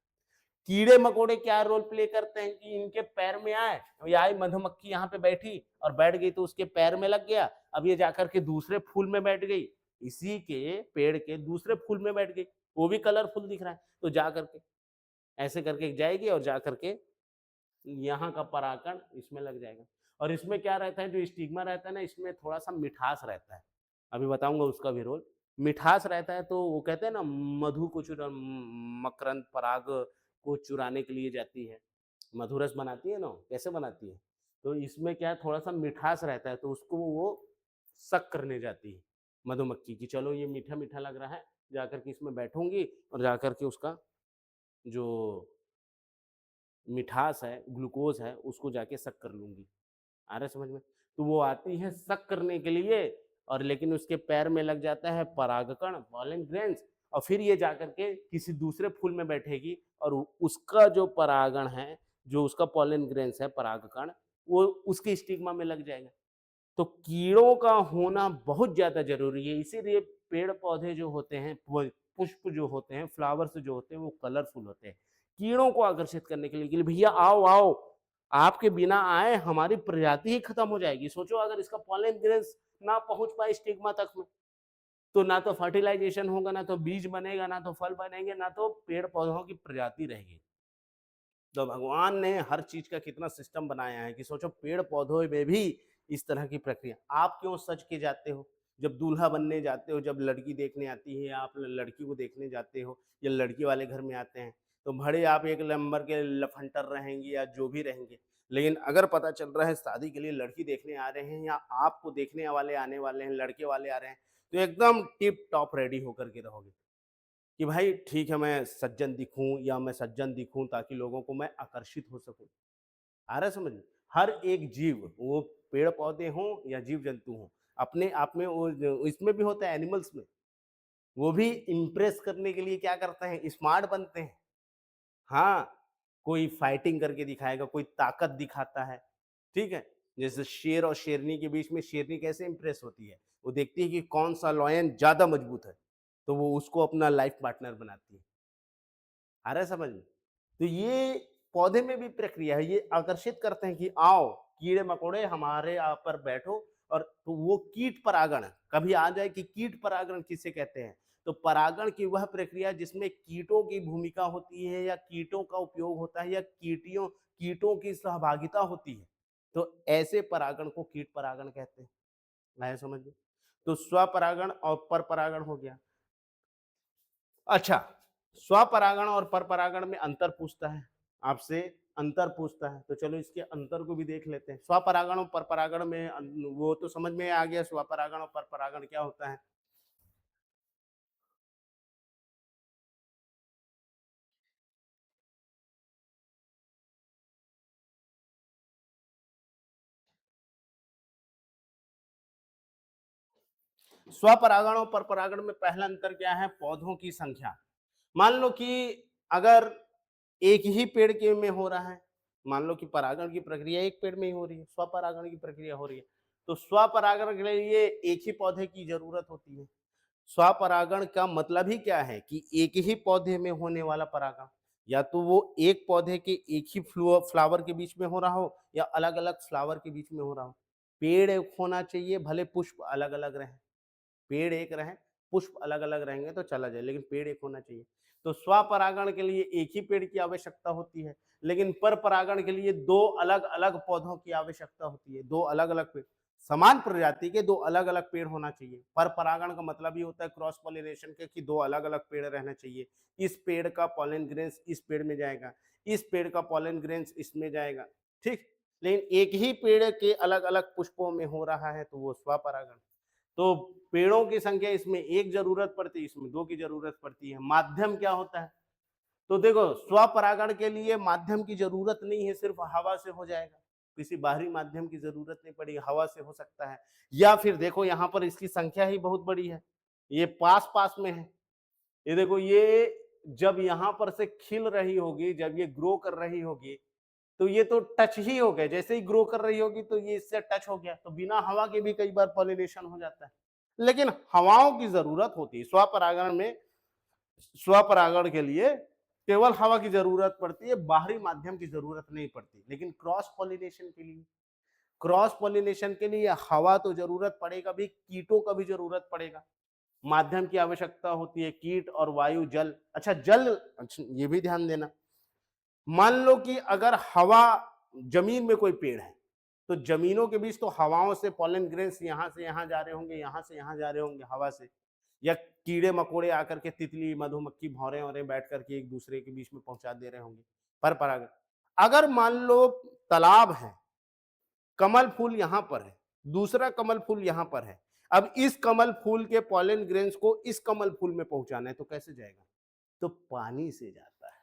कीड़े मकोड़े क्या रोल प्ले करते हैं कि इनके पैर में आए, या आई मधुमक्खी यहाँ पे बैठी और बैठ गई तो उसके पैर में लग गया, अब ये जाकर के दूसरे फूल में बैठ गई, इसी के पेड़ के दूसरे फूल में बैठ गई, वो भी कलरफुल दिख रहा है, तो जा करके ऐसे करके जाएगी और जा करके यहाँ का परागकण इसमें लग जाएगा। और इसमें क्या रहता है, जो स्टिग्मा रहता है ना, इसमें थोड़ा सा मिठास रहता है। अभी बताऊंगा उसका भी रोल। मिठास रहता है, तो वो कहते हैं ना, मधु को चुरा, मकरंद पराग को चुराने के लिए जाती है, मधुरस बनाती है ना, कैसे बनाती है? तो इसमें क्या है, थोड़ा सा मिठास रहता है, तो उसको वो शक करने जाती है मधुमक्खी की, चलो ये मीठा मीठा लग रहा है, जाकर के इसमें बैठूंगी और जाकर के उसका जो मिठास है, ग्लूकोज है, उसको जाके सक कर लूंगी। आ रहा है समझ में? तो वो आती है सक करने के लिए, और लेकिन उसके पैर में लग जाता है परागकण, पॉलन ग्रेन्स, और फिर ये जाकर के किसी दूसरे फूल में बैठेगी, और उसका जो परागण है, जो उसका पॉलन ग्रेन्स है, परागकण, वो उसके स्टिग्मा में लग जाएगा। तो कीड़ों का होना बहुत ज्यादा जरूरी है, इसीलिए पेड़ पौधे जो होते हैं, पुष्प जो होते हैं, फ्लावर्स जो होते हैं, वो कलरफुल होते हैं कीड़ों को आकर्षित करने के लिए भैया आओ आओ, आपके बिना आए हमारी प्रजाति ही खत्म हो जाएगी। सोचो अगर इसका पॉलन ग्रेन्स ना पहुंच पाए स्टिग्मा तक में, तो ना तो फर्टिलाइजेशन होगा, ना तो बीज बनेगा, ना तो फल बनेंगे, ना तो पेड़ पौधों की प्रजाति रहेगी। तो भगवान ने हर चीज का कितना सिस्टम बनाया है कि सोचो पेड़ पौधों में भी इस तरह की प्रक्रिया। आप क्यों सज के जाते हो? जब दूल्हा बनने जाते हो, जब लड़की देखने आती है, आप लड़की को देखने जाते हो या लड़की वाले घर में आते हैं, तो भले आप एक नंबर के लफंटर रहेंगे या जो भी रहेंगे, लेकिन अगर पता चल रहा है शादी के लिए लड़की देखने आ रहे हैं या आपको देखने वाले आने वाले हैं, लड़के वाले आ रहे हैं, तो एकदम टिप टॉप रेडी होकर के रहोगे। कि भाई ठीक है मैं सज्जन दिखूं या मैं सज्जन दिखूं ताकि लोगों को मैं आकर्षित हो सकूं। आ रहा है समझ में? हर एक जीव, वो पेड़ पौधे हों या जीव जंतु हों, अपने आप में वो इसमें भी होता है एनिमल्स में, वो भी इम्प्रेस करने के लिए क्या करते हैं, स्मार्ट बनते हैं। हाँ, कोई फाइटिंग करके दिखाएगा, कोई ताकत दिखाता है, ठीक है? जैसे शेर और शेरनी के बीच में शेरनी कैसे इम्प्रेस होती है? वो देखती है कि कौन-सा लॉयन ज़्यादा मजबूत है, तो वो उसको अपना लाइफ पार्टनर बनाती है। आ रहा है समझ में? तो ये पौधे में भी प्रक्रिया है, ये आकर्षित करते हैं कि आओ, कीड़े-मकोड़े हमारे यहाँ पर बैठो और तो वो कीट परागण कभी आ जाए कि कीट परागण किसे कहते हैं? तो परागण की वह प्रक्रिया जिसमें कीटों की भूमिका होती है या कीटों का उपयोग होता है या कीटियों कीटों की सहभागिता होती है। तो ऐसे परागण को कीट परागण कहते हैं। आया समझ में? तो स्वपरागण और परपरागण हो गया। अच्छा, स्वपरागण और परपरागण में अंतर पूछता है, आपसे अंतर पूछता है, तो चलो इसके अंतर को भी देख लेते हैं। स्वपरागण और परपरागण में वो तो समझ में आ गया स्वपरागण और परपरागण क्या होता है। स्वपरागण और परपरागण में पहला अंतर क्या है, पौधों की संख्या। मान लो कि अगर एक ही पेड़ के में हो रहा है, मान लो कि परागण की प्रक्रिया एक पेड़ में ही हो रही है, स्वपरागण की प्रक्रिया हो रही है, तो स्वपरागण के लिए एक ही पौधे की जरूरत होती है। स्वपरागण का मतलब ही क्या है कि एक ही पौधे में होने वाला परागण, या तो वो एक पौधे के एक ही फ्लावर के बीच में हो रहा हो या अलग अलग फ्लावर के बीच में हो रहा हो। पेड़ एक होना चाहिए, भले पुष्प अलग अलग रहे, पेड़ एक रहे, पुष्प अलग-अलग रहेंगे तो चला जाए, लेकिन पेड़ एक होना चाहिए। तो स्वपरागण के लिए एक ही पेड़ की आवश्यकता होती है, लेकिन परपरागण के लिए 2 अलग-अलग पौधों की आवश्यकता होती है, 2 अलग-अलग पेड़। समान प्रजाति के 2 अलग-अलग पेड़ होना चाहिए। परपरागण का मतलब ये होता है क्रॉस पॉलिनेशन के कि 2 अलग-अलग पेड़ रहना चाहिए। इस पेड़ का पॉलन ग्रेन्स इस पेड़ में जाएगा, इस पेड़ का पॉलन ग्रेन्स इसमें जाएगा, ठीक? लेकिन एक ही पेड़ के अलग-अलग पुष्पों में हो रहा है तो वो स्वपरागण। तो पेड़ों की संख्या इसमें एक जरूरत पड़ती है, इसमें दो की जरूरत पड़ती है। माध्यम क्या होता है? तो देखो स्वपरागण के लिए माध्यम की जरूरत नहीं है, सिर्फ हवा से हो जाएगा। किसी बाहरी माध्यम की जरूरत नहीं पड़ेगी, हवा से हो सकता है। या फिर देखो यहाँ पर इसकी संख्या ही बहुत बड़ी है, ये पास पास में है। ये देखो ये जब यहाँ पर से खिल रही होगी, जब ये ग्रो कर रही होगी, तो ये तो टच ही हो गया, जैसे ही ग्रो कर रही होगी तो ये इससे टच हो गया, तो बिना हवा के भी कई बार पॉलिनेशन हो जाता है। लेकिन हवाओं की जरूरत होती है स्वपरागण में। स्वपरागण के लिए केवल हवा की जरूरत पड़ती है, बाहरी माध्यम की जरूरत नहीं पड़ती। लेकिन क्रॉस पॉलिनेशन के लिए हवा तो जरूरत पड़ेगा भी, कीटों का भी जरूरत पड़ेगा, माध्यम की आवश्यकता होती है, कीट और वायु जल। अच्छा जल, अच्छा ये भी ध्यान देना, मान लो कि अगर हवा, जमीन में कोई पेड़ है, तो जमीनों के बीच तो हवाओं से पॉलन ग्रेन्स यहाँ से यहाँ जा रहे होंगे, यहाँ से यहाँ जा रहे होंगे हवा से, या कीड़े मकोड़े आकर के, तितली मधुमक्खी भौरे वौरे बैठ करके एक दूसरे के बीच में पहुंचा दे रहे होंगे, पर परागण। अगर मान लो तालाब है, कमल फूल यहाँ पर है, दूसरा कमल फूल यहाँ पर है, अब इस कमल फूल के पॉलन ग्रेन्स को इस कमल फूल में पहुंचाना है तो कैसे जाएगा? तो पानी से जाता है।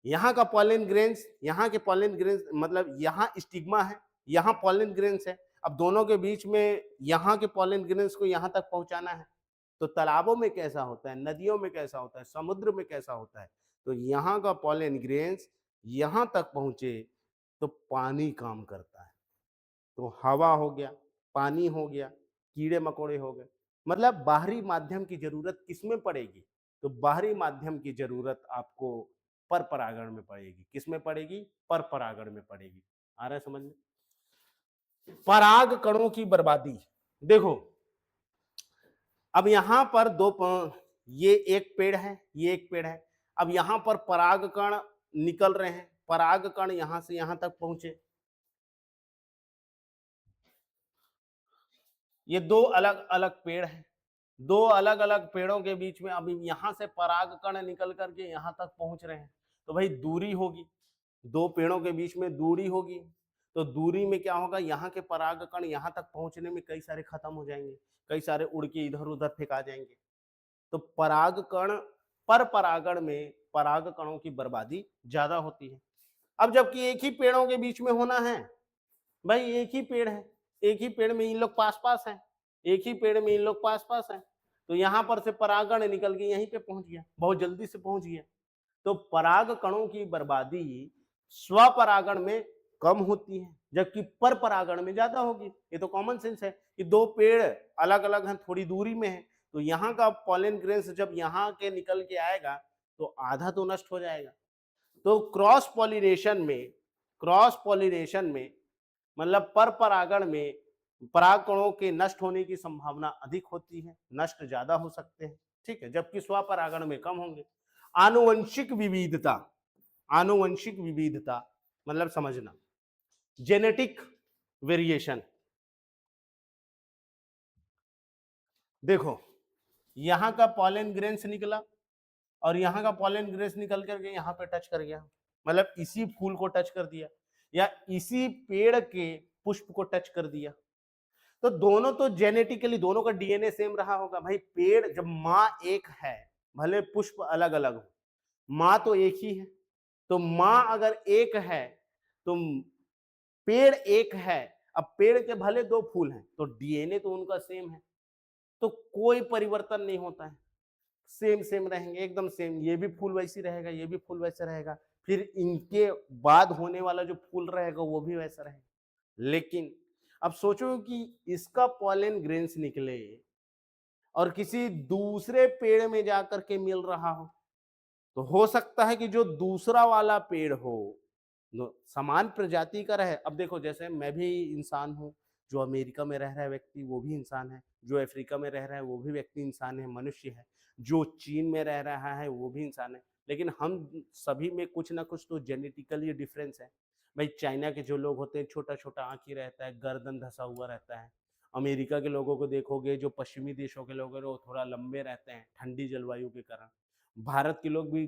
यहाँ का पॉलन ग्रेन्स, यहाँ के पॉलन ग्रेन्स मतलब यहाँ स्टिग्मा है, यहाँ पॉलन ग्रेन्स है। अब दोनों के बीच में यहाँ के पॉलन ग्रेन्स को यहाँ तक पहुँचाना है। तो तालाबों में कैसा होता है, नदियों में कैसा होता है, समुद्र में कैसा होता है? तो यहाँ का पॉलन ग्रेन्स यहाँ तक पहुँचे तो पानी काम करता है। तो हवा हो गया, पानी हो गया, कीड़े-मकोड़े हो गए। मतलब बाहरी माध्यम की ज़रूरत किसमें पड़ेगी? तो बाहरी माध्यम की ज़रूरत आपको परपरागण में पड़ेगी। किसमें पड़ेगी? परपरागण में पड़ेगी। आ रहा है समझ में? पराग कणों की बर्बादी। देखो, अब यहाँ पर ये एक पेड़ है, ये एक पेड़ है। अब यहाँ पर पराग कण निकल रहे हैं, पराग कण यहाँ से यहाँ तक पहुँचे। ये दो अलग अलग पेड़ हैं, दो अलग अलग पेड़ों के बीच में अभी यहां से पराग कण निकल करके यहां तक पहुंच रहे हैं, तो भाई दूरी होगी, दो पेड़ों के बीच में दूरी होगी। तो दूरी में क्या होगा, यहाँ के पराग कण यहाँ तक पहुंचने में कई सारे खत्म हो जाएंगे, कई सारे उड़ के इधर उधर फेंका जाएंगे। तो पराग कण पर परागण में पराग कणों की बर्बादी ज्यादा होती है। अब जबकि एक ही पेड़ों के बीच में होना है, भाई एक ही पेड़ है, एक ही पेड़ में इन लोग पास पास हैं, एक ही पेड़ में इन लोग पास पास हैं, तो यहां पर से परागण निकल के यहीं पे पहुंच गया, बहुत जल्दी से पहुंच गया। तो पराग कणों की बर्बादी स्वपरागण में कम होती है, जबकि पर परागण में ज्यादा होगी। ये तो कॉमन सेंस है कि दो पेड़ अलग अलग हैं, थोड़ी दूरी में है, तो यहाँ का पॉलन ग्रेन्स जब यहाँ के निकल के आएगा तो आधा तो नष्ट हो जाएगा। तो क्रॉस पॉलिनेशन में मतलब पर परागण में पराग कणों के नष्ट होने की संभावना अधिक होती है, नष्ट ज्यादा हो सकते हैं, ठीक है, जबकि स्वपरागण में कम होंगे। आनुवंशिक विविधता, आनुवंशिक विविधता मतलब समझना, जेनेटिक वेरिएशन। देखो यहां का पॉलन ग्रेन्स निकला और यहां का पॉलन ग्रेन्स निकल करके यहां पे टच कर गया, मतलब इसी फूल को टच कर दिया या इसी पेड़ के पुष्प को टच कर दिया, तो दोनों तो जेनेटिकली दोनों का डीएनए सेम रहा होगा। भाई पेड़ जब माँ एक है, भले पुष्प अलग अलग हो, माँ तो एक ही है, तो माँ अगर एक है तो पेड़ एक है। अब पेड़ के भले दो फूल हैं तो डीएनए तो उनका सेम है, तो कोई परिवर्तन नहीं होता है, सेम सेम रहेंगे एकदम सेम। ये भी फूल वैसी रहेगा, ये भी फूल वैसा रहेगा, फिर इनके बाद होने वाला जो फूल रहेगा वो भी वैसा रहेगा। लेकिन अब सोचो कि इसका पॉलन ग्रेन्स निकले और किसी दूसरे पेड़ में जाकर के मिल रहा हो, तो हो सकता है कि जो दूसरा वाला पेड़ हो समान प्रजाति का रहे। अब देखो जैसे मैं भी इंसान हूँ, जो अमेरिका में रह रहा है व्यक्ति वो भी इंसान है, जो अफ्रीका में रह रहा है वो भी व्यक्ति इंसान है, मनुष्य है, जो चीन में रह रहा है वो भी इंसान है, लेकिन हम सभी में कुछ ना कुछ तो जेनेटिकली डिफरेंस है। भाई चाइना के जो लोग होते हैं छोटा छोटा आँख ही रहता है, गर्दन धसा हुआ रहता है। अमेरिका के लोगों को देखोगे, जो पश्चिमी देशों के लोग हैं वो थोड़ा लंबे रहते हैं ठंडी जलवायु के कारण। भारत के लोग भी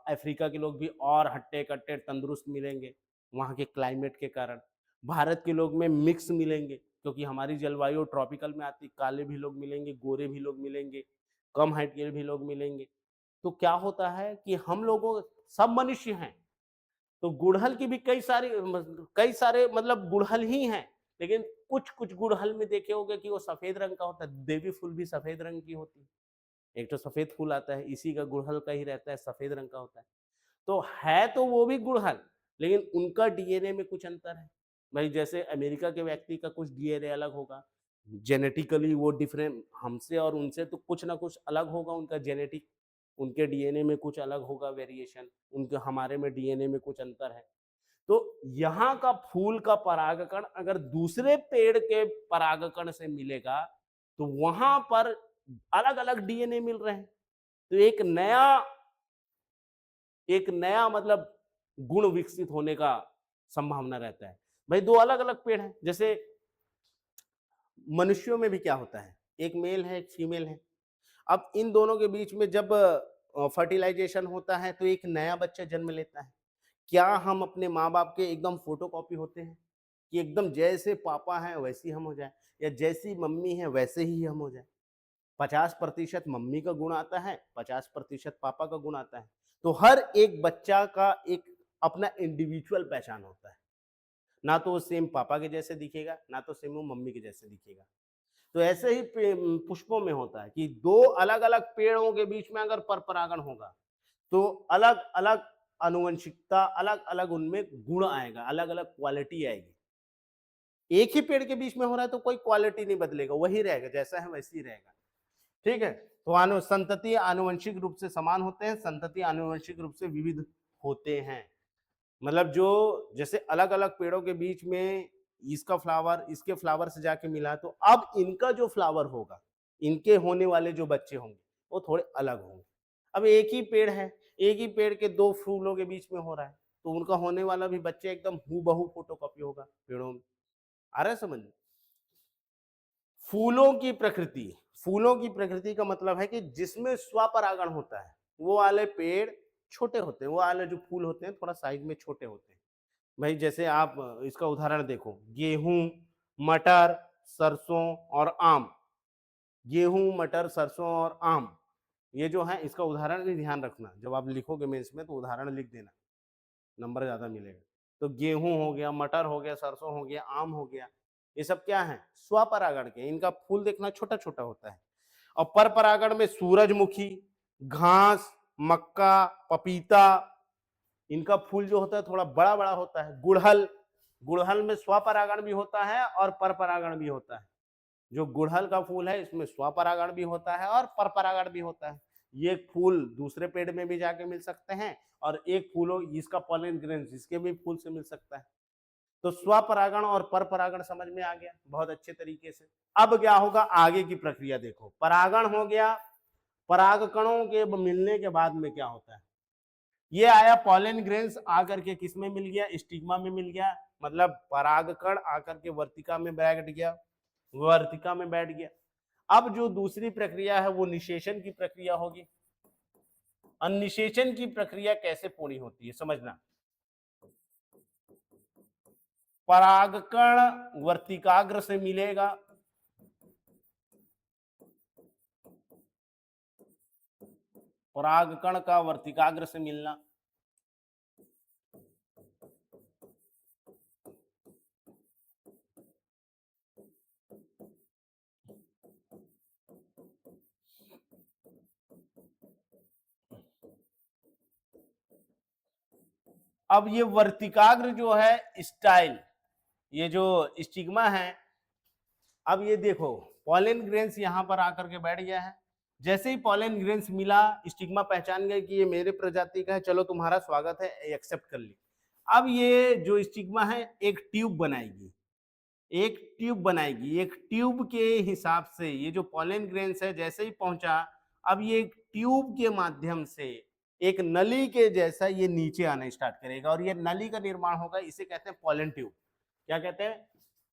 अफ्रीका के लोग भी और हट्टे कट्टे तंदुरुस्त मिलेंगे वहाँ के क्लाइमेट के कारण। भारत के लोग में मिक्स मिलेंगे क्योंकि हमारी जलवायु ट्रॉपिकल में आती, काले भी लोग मिलेंगे, गोरे भी लोग मिलेंगे, कम हाइट के भी लोग मिलेंगे। तो क्या होता है कि हम लोगों सब मनुष्य हैं, तो गुड़हल की भी कई सारे मतलब गुड़हल ही हैं, लेकिन कुछ कुछ गुड़हल में देखे होंगे कि वो सफेद रंग का होता है, देवी फूल भी सफेद रंग की होती है। एक तो सफेद फूल आता है, इसी का गुड़हल का ही रहता है, सफेद रंग का होता है। तो है तो वो भी गुड़हल, लेकिन उनका डीएनए में कुछ अंतर है। भाई जैसे अमेरिका के व्यक्ति का कुछ डीएनए अलग होगा, जेनेटिकली वो डिफरेंट हमसे और उनसे तो कुछ ना कुछ अलग होगा उनका जेनेटिक, उनके डीएनए में कुछ अलग होगा वेरिएशन, उनके हमारे में डीएनए में कुछ अंतर है। तो यहाँ का फूल का परागकण अगर दूसरे पेड़ के परागकण से मिलेगा तो वहां पर अलग अलग डीएनए मिल रहे हैं, तो एक नया मतलब गुण विकसित होने का संभावना रहता है। भाई दो अलग अलग पेड़ हैं, जैसे मनुष्यों में भी क्या होता है, एक मेल है एक फीमेल है। अब इन दोनों के बीच में जब फर्टिलाइजेशन होता है तो एक नया बच्चा जन्म लेता है। क्या हम अपने माँ बाप के एकदम फोटोकॉपी होते हैं कि एकदम जैसे पापा हैं वैसी हम हो जाए, या जैसी मम्मी है वैसे ही हम हो जाए? 50% मम्मी का गुण आता है, 50% पापा का गुण आता है। तो हर एक बच्चा का एक अपना इंडिविजुअल पहचान होता है, ना तो वो सेम पापा के जैसे दिखेगा, ना तो सेम वो मम्मी के जैसे दिखेगा। तो ऐसे ही पुष्पों में होता है कि दो अलग अलग पेड़ों के बीच में अगर पर परागण होगा तो अलग अलग आनुवंशिकता, अलग अलग उनमें गुण आएगा, अलग अलग क्वालिटी आएगी। एक ही पेड़ के बीच में हो रहा है तो कोई क्वालिटी नहीं बदलेगा, वही रहेगा, जैसा है वैसे ही रहेगा। ठीक है, तो संतति आनुवंशिक रूप से समान होते हैं, संतति आनुवंशिक रूप से विविध होते हैं। मतलब जो जैसे अलग अलग पेड़ों के बीच में इसका फ्लावर इसके फ्लावर से जाके मिला, तो अब इनका जो फ्लावर होगा, इनके होने वाले जो बच्चे होंगे वो थोड़े अलग होंगे। अब एक ही पेड़ है, एक ही पेड़ के दो फूलों के बीच में हो रहा है, तो उनका होने वाला भी बच्चे एकदम हूबहू फोटोकॉपी होगा पेड़ों में। आ रहा है समझ में? फूलों की प्रकृति, फूलों की प्रकृति का मतलब है कि जिसमें स्वपरागण होता है वो वाले पेड़ छोटे होते हैं, वो वाले जो फूल होते हैं थोड़ा साइज में छोटे होते हैं। भाई जैसे आप इसका उदाहरण देखो, गेहूं, मटर, सरसों और आम। गेहूं, मटर, सरसों और आम, ये जो है इसका उदाहरण भी ध्यान रखना, जब आप लिखोगे मेंस में तो उदाहरण लिख देना, नंबर ज्यादा मिलेगा। तो गेहूं हो गया, मटर हो गया, सरसों हो गया, आम हो गया, ये सब क्या है, स्वपरागण के। इनका फूल देखना छोटा छोटा होता है। और पर परागण में सूरजमुखी, घास, मक्का, पपीता, इनका फूल जो होता है थोड़ा बड़ा बड़ा होता है। गुड़हल, गुड़हल में स्वपरागण भी होता है और पर परागण भी होता है। जो गुड़हल का फूल है इसमें स्वपरागण भी होता है और पर परागण भी होता है। ये फूल दूसरे पेड़ में भी जाके मिल सकते हैं और एक फूल इसका पॉलन ग्रेन्स इसके भी फूल से मिल सकता है। तो स्वपरागण और पर परागण समझ में आ गया बहुत अच्छे तरीके से। अब क्या होगा, आगे की प्रक्रिया देखो। परागण हो गया, परागकणों के मिलने के बाद में क्या होता है, ये आया पॉलन ग्रेन्स आकर के किस में मिल गया, स्टिग्मा में मिल गया। मतलब परागकण आकर के वर्तिका में बैठ गया, वर्तिका में बैठ गया। अब जो दूसरी प्रक्रिया है वो निषेचन की प्रक्रिया होगी। निषेचन की प्रक्रिया कैसे पूरी होती है समझना। परागकण वर्तिकाग्र से मिलेगा, परागकण का वर्तिकाग्र से मिलना, अब ये वर्तिकाग्र जो है स्टाइल, ये जो स्टिग्मा है, अब ये देखो पॉलन ग्रेन्स यहां पर आकर के बैठ गया है। जैसे ही पॉलन ग्रेन्स मिला, स्टिग्मा पहचान गए कि ये मेरे प्रजाति का है, चलो तुम्हारा स्वागत है, एक्सेप्ट कर ली। अब ये जो स्टिग्मा है एक ट्यूब बनाएगी, एक ट्यूब बनाएगी। एक ट्यूब के हिसाब से ये जो पॉलन ग्रेन्स है जैसे ही पहुंचा, अब ये एक ट्यूब के माध्यम से एक नली के जैसा ये नीचे आना स्टार्ट करेगा और ये नली का निर्माण होगा। इसे कहते हैं पॉलन ट्यूब। क्या कहते हैं,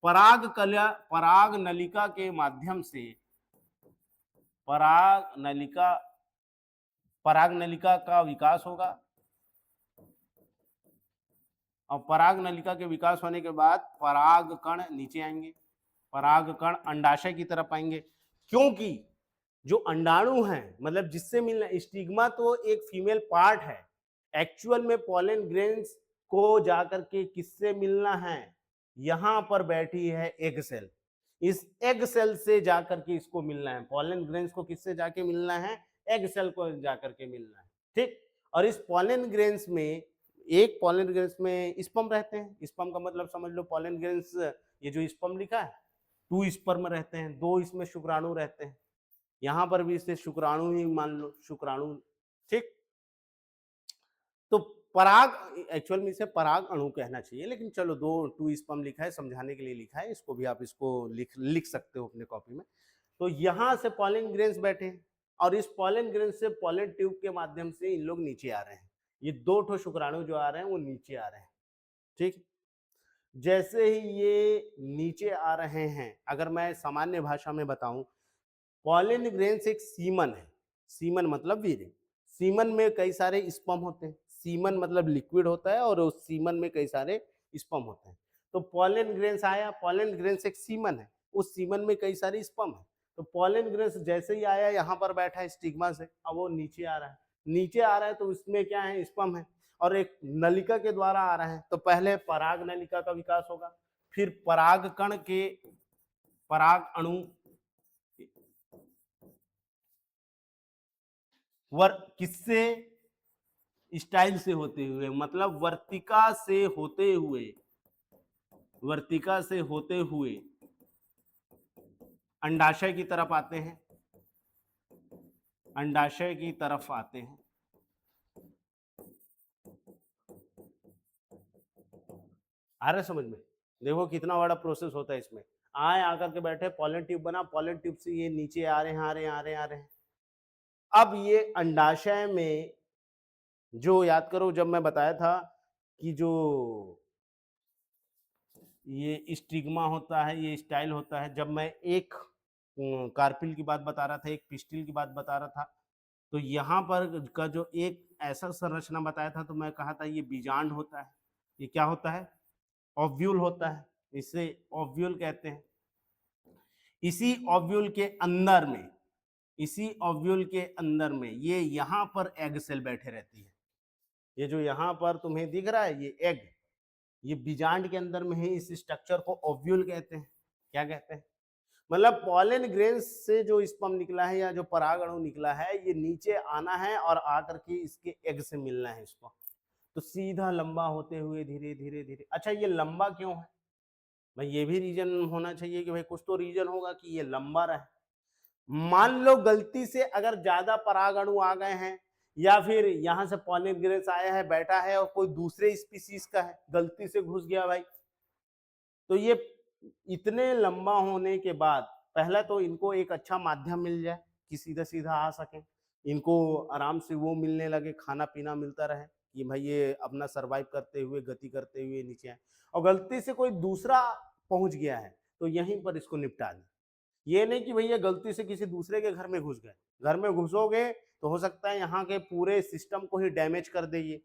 पराग नलिका के माध्यम से, पराग नलिका, पराग नलिका का विकास होगा और पराग नलिका के विकास होने के बाद पराग कण नीचे आएंगे, पराग कण अंडाशय की तरफ आएंगे। क्योंकि जो अंडाणु है, मतलब जिससे मिलना, स्टिग्मा तो एक फीमेल पार्ट है, एक्चुअल में पॉलन ग्रेन्स को जाकर के किससे मिलना है, यहां पर बैठी है एग सेल, इस एग सेल से जाकर के इसको मिलना है। पॉलन ग्रेन्स को किससे जाके मिलना है, एग सेल को जाकर के मिलना है, ठीक। और इस पॉलन ग्रेन्स में, एक पॉलन ग्रेन्स में स्पर्म रहते हैं। स्पर्म का मतलब समझ लो, पॉलन ग्रेन्स, ये जो स्पर्म लिखा है 2 स्पर्म रहते हैं, 2 इसमें शुक्राणु रहते हैं, यहां पर भी इसे शुक्राणु ही मान लो, शुक्राणु, ठीक। तो पराग, एक्चुअल में इसे पराग अणु कहना चाहिए, लेकिन चलो 2 स्पर्म लिखा है, समझाने के लिए लिखा है, इसको भी आप इसको लिख सकते हो अपने कॉपी में। तो यहां से पॉलन ग्रेन्स बैठे हैं और इस पॉलन ग्रेन्स से पॉलन ट्यूब के माध्यम से इन लोग नीचे आ रहे हैं। ये 2 ठो शुक्राणु जो आ रहे हैं वो नीचे आ रहे हैं, ठीक। जैसे ही ये नीचे आ रहे हैं, अगर मैं सामान्य भाषा में बताऊं, पॉलन ग्रेन्स एक सीमन है। सीमन मतलब वीर्य। सीमन में कई सारे स्पर्म होते हैं। सीमन मतलब लिक्विड होता है और उस सीमन में कई सारे स्पर्म होते हैं। तो पॉलन ग्रेन्स आया, पॉलन ग्रेन्स एक सीमन है, उस सीमन में कई सारे स्पर्म है। तो पॉलन ग्रेन्स जैसे ही आया, यहाँ पर बैठा है स्टिग्मा से, अब वो नीचे आ रहा है, नीचे आ रहा है तो उसमें क्या है, स्पर्म है और एक नलिका के द्वारा आ रहा है। तो पहले पराग नलिका का विकास होगा, फिर पराग कण के, पराग अणु किससे, स्टाइल से होते हुए, मतलब वर्तिका से होते हुए, वर्तिका से होते हुए अंडाशय की तरफ आते हैं, अंडाशय की तरफ आते हैं। आ रहा समझ में, देखो कितना बड़ा प्रोसेस होता है इसमें। आए, आकर के बैठे, पॉलन ट्यूब बना, पॉलन ट्यूब से ये नीचे आ रहे हैं, आ रहे हैं, आ रहे हैं, आ रहे हैं। अब ये अंडाशय में, जो याद करो जब मैं बताया था कि जो ये स्टिग्मा होता है, ये स्टाइल होता है, जब मैं एक कार्पिल की बात बता रहा था, एक पिस्टिल की बात बता रहा था, तो यहाँ पर का जो एक ऐसा संरचना बताया था, तो मैं कहा था ये बीजांड होता है। ये क्या होता है, ओव्यूल होता है, इसे ओव्यूल कहते हैं। इसी ओव्यूल के अंदर में, इसी ओव्यूल के अंदर में ये यहाँ पर एग सेल बैठे रहती है। ये जो यहाँ पर तुम्हें दिख रहा है ये एग, ये बीजांड के अंदर में है। इस स्ट्रक्चर को ओव्यूल कहते हैं। क्या कहते हैं? मतलब पॉलन ग्रेन्स से जो स्पर्म निकला है या जो परागणु निकला है, ये नीचे आना है और आकर के इसके एग से मिलना है इसको। तो सीधा लंबा होते हुए धीरे धीरे धीरे। अच्छा, ये लंबा क्यों है भाई? ये भी रीजन होना चाहिए कि भाई कुछ तो रीजन होगा कि ये लंबा रहे। मान लो गलती से अगर ज्यादा परागणु आ गए हैं या फिर यहां से पॉलन ग्रेन्स आया है, बैठा है और कोई दूसरे स्पीसीज का है, गलती से घुस गया भाई, तो ये इतने लंबा होने के बाद पहला तो इनको एक अच्छा माध्यम मिल जाए कि सीधा सीधा आ सके, इनको आराम से वो मिलने लगे, खाना पीना मिलता रहे कि भाई ये अपना सरवाइव करते हुए, गति करते हुए नीचे आए। और गलती से कोई दूसरा पहुंच गया है तो यहीं पर इसको निपटा दें। ये नहीं कि भैया गलती से किसी दूसरे के घर में घुस गए। घर में घुसोगे तो हो सकता है यहाँ के पूरे सिस्टम को ही डैमेज कर दे ये।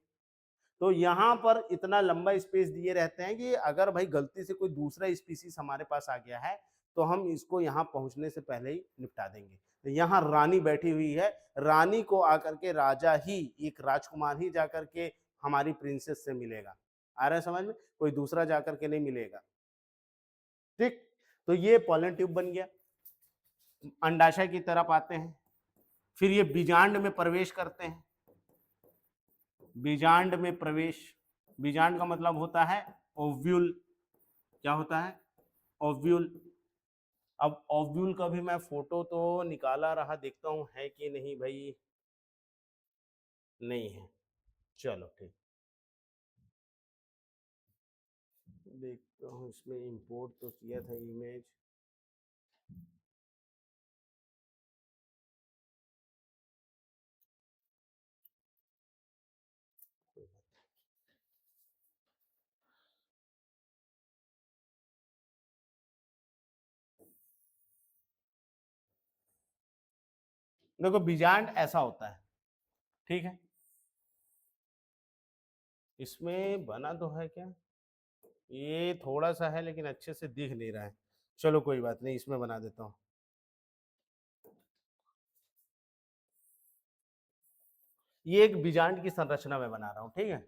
तो यहाँ पर इतना लंबा स्पेस दिए रहते हैं कि अगर भाई गलती से कोई दूसरा स्पीसीज हमारे पास आ गया है तो हम इसको यहाँ पहुंचने से पहले ही निपटा देंगे। तो यहाँ रानी बैठी हुई है, रानी को आकर के राजा ही, एक राजकुमार ही जाकर के हमारी प्रिंसेस से मिलेगा। आ रहा है समझ में? कोई दूसरा जाकर के नहीं मिलेगा। ठीक, तो ये पॉलन ट्यूब बन गया। अंडाशय की तरफ आते हैं, फिर ये बीजांड में प्रवेश करते हैं। बीजांड में प्रवेश, बीजांड का मतलब होता है ओव्यूल। क्या होता है? ओव्यूल। अब ओव्यूल का भी मैं फोटो तो निकाला रहा, देखता हूं है कि नहीं भाई। नहीं है, चलो ठीक, देखता हूं। इसमें इंपोर्ट तो किया था इमेज। देखो बीजांड ऐसा होता है, ठीक है। इसमें बना तो है क्या? ये थोड़ा सा है लेकिन अच्छे से दिख नहीं रहा है। चलो कोई बात नहीं, इसमें बना देता हूँ। ये एक बीजांड की संरचना में बना रहा हूँ, ठीक है।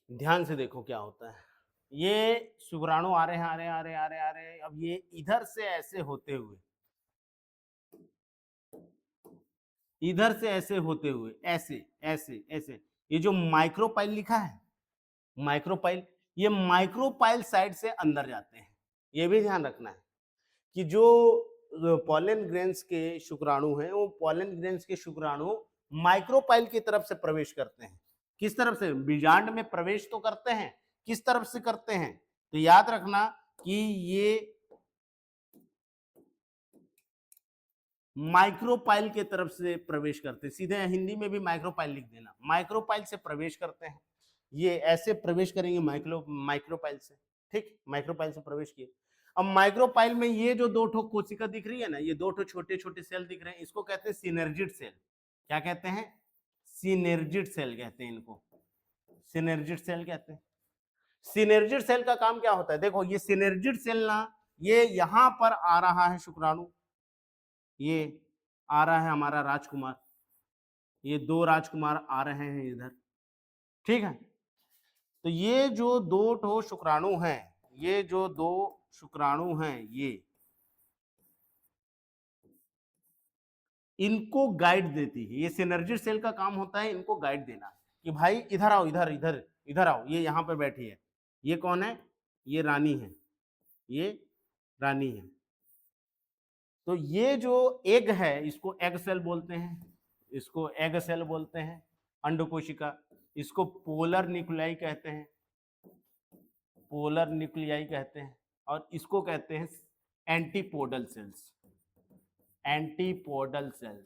ध्यान से देखो क्या होता है। ये शुक्राणु आ रहे हैं, आ रहे हैं, आ रहे हैं, आ रहे हैं, आ रहे हैं। अब ये इधर से ऐसे होते हुए, इधर से ऐसे होते हुए, ऐसे ऐसे ऐसे, ये जो माइक्रोपाइल लिखा है, माइक्रोपाइल, ये माइक्रोपाइल साइड से अंदर जाते हैं। ये भी ध्यान रखना है कि जो पॉलन ग्रेन्स के शुक्राणु हैं, वो पॉलन ग्रेन्स के शुक्राणु माइक्रोपाइल की तरफ से प्रवेश करते हैं। किस तरफ से? बीजांड में प्रवेश तो करते हैं, किस तरफ से करते हैं? तो याद रखना कि ये माइक्रोपाइल के तरफ से प्रवेश करते हैं। सीधे हिंदी में भी माइक्रोपाइल लिख देना, माइक्रोपाइल से प्रवेश करते हैं। ये ऐसे प्रवेश करेंगे माइक्रोपाइल से, ठीक, माइक्रोपाइल से प्रवेश किए। अब माइक्रोपाइल में ये जो दो ठो कोशिका दिख रही है ना, ये दो ठो छोटे छोटे सेल दिख रहे हैं, इसको कहते हैं सिनर्जिड सेल। क्या कहते हैं? सिनर्जिड सेल कहते हैं इनको, सिनर्जिड सेल कहते हैं। सिनर्जिड सेल का काम क्या होता है? देखो ये सिनर्जिड सेल ना, ये यहां पर आ रहा है शुक्राणु, ये आ रहा है हमारा राजकुमार, ये दो राजकुमार आ रहे हैं इधर, ठीक है। तो ये जो दो ठो शुक्राणु हैं, ये जो दो शुक्राणु हैं, ये इनको गाइड देती है। ये सिनर्जिड सेल का काम होता है इनको गाइड देना कि भाई इधर आओ, इधर इधर इधर आओ, ये यहाँ पे बैठी है। ये कौन है? ये रानी है, ये रानी है। तो ये जो एग है इसको एग सेल बोलते हैं, इसको एग सेल बोलते हैं, अंडकोशिका। इसको पोलर न्यूक्लियाई कहते हैं, पोलर न्यूक्लियाई कहते हैं। और इसको कहते हैं एंटीपोडल सेल्स, एंटीपोडल सेल्स।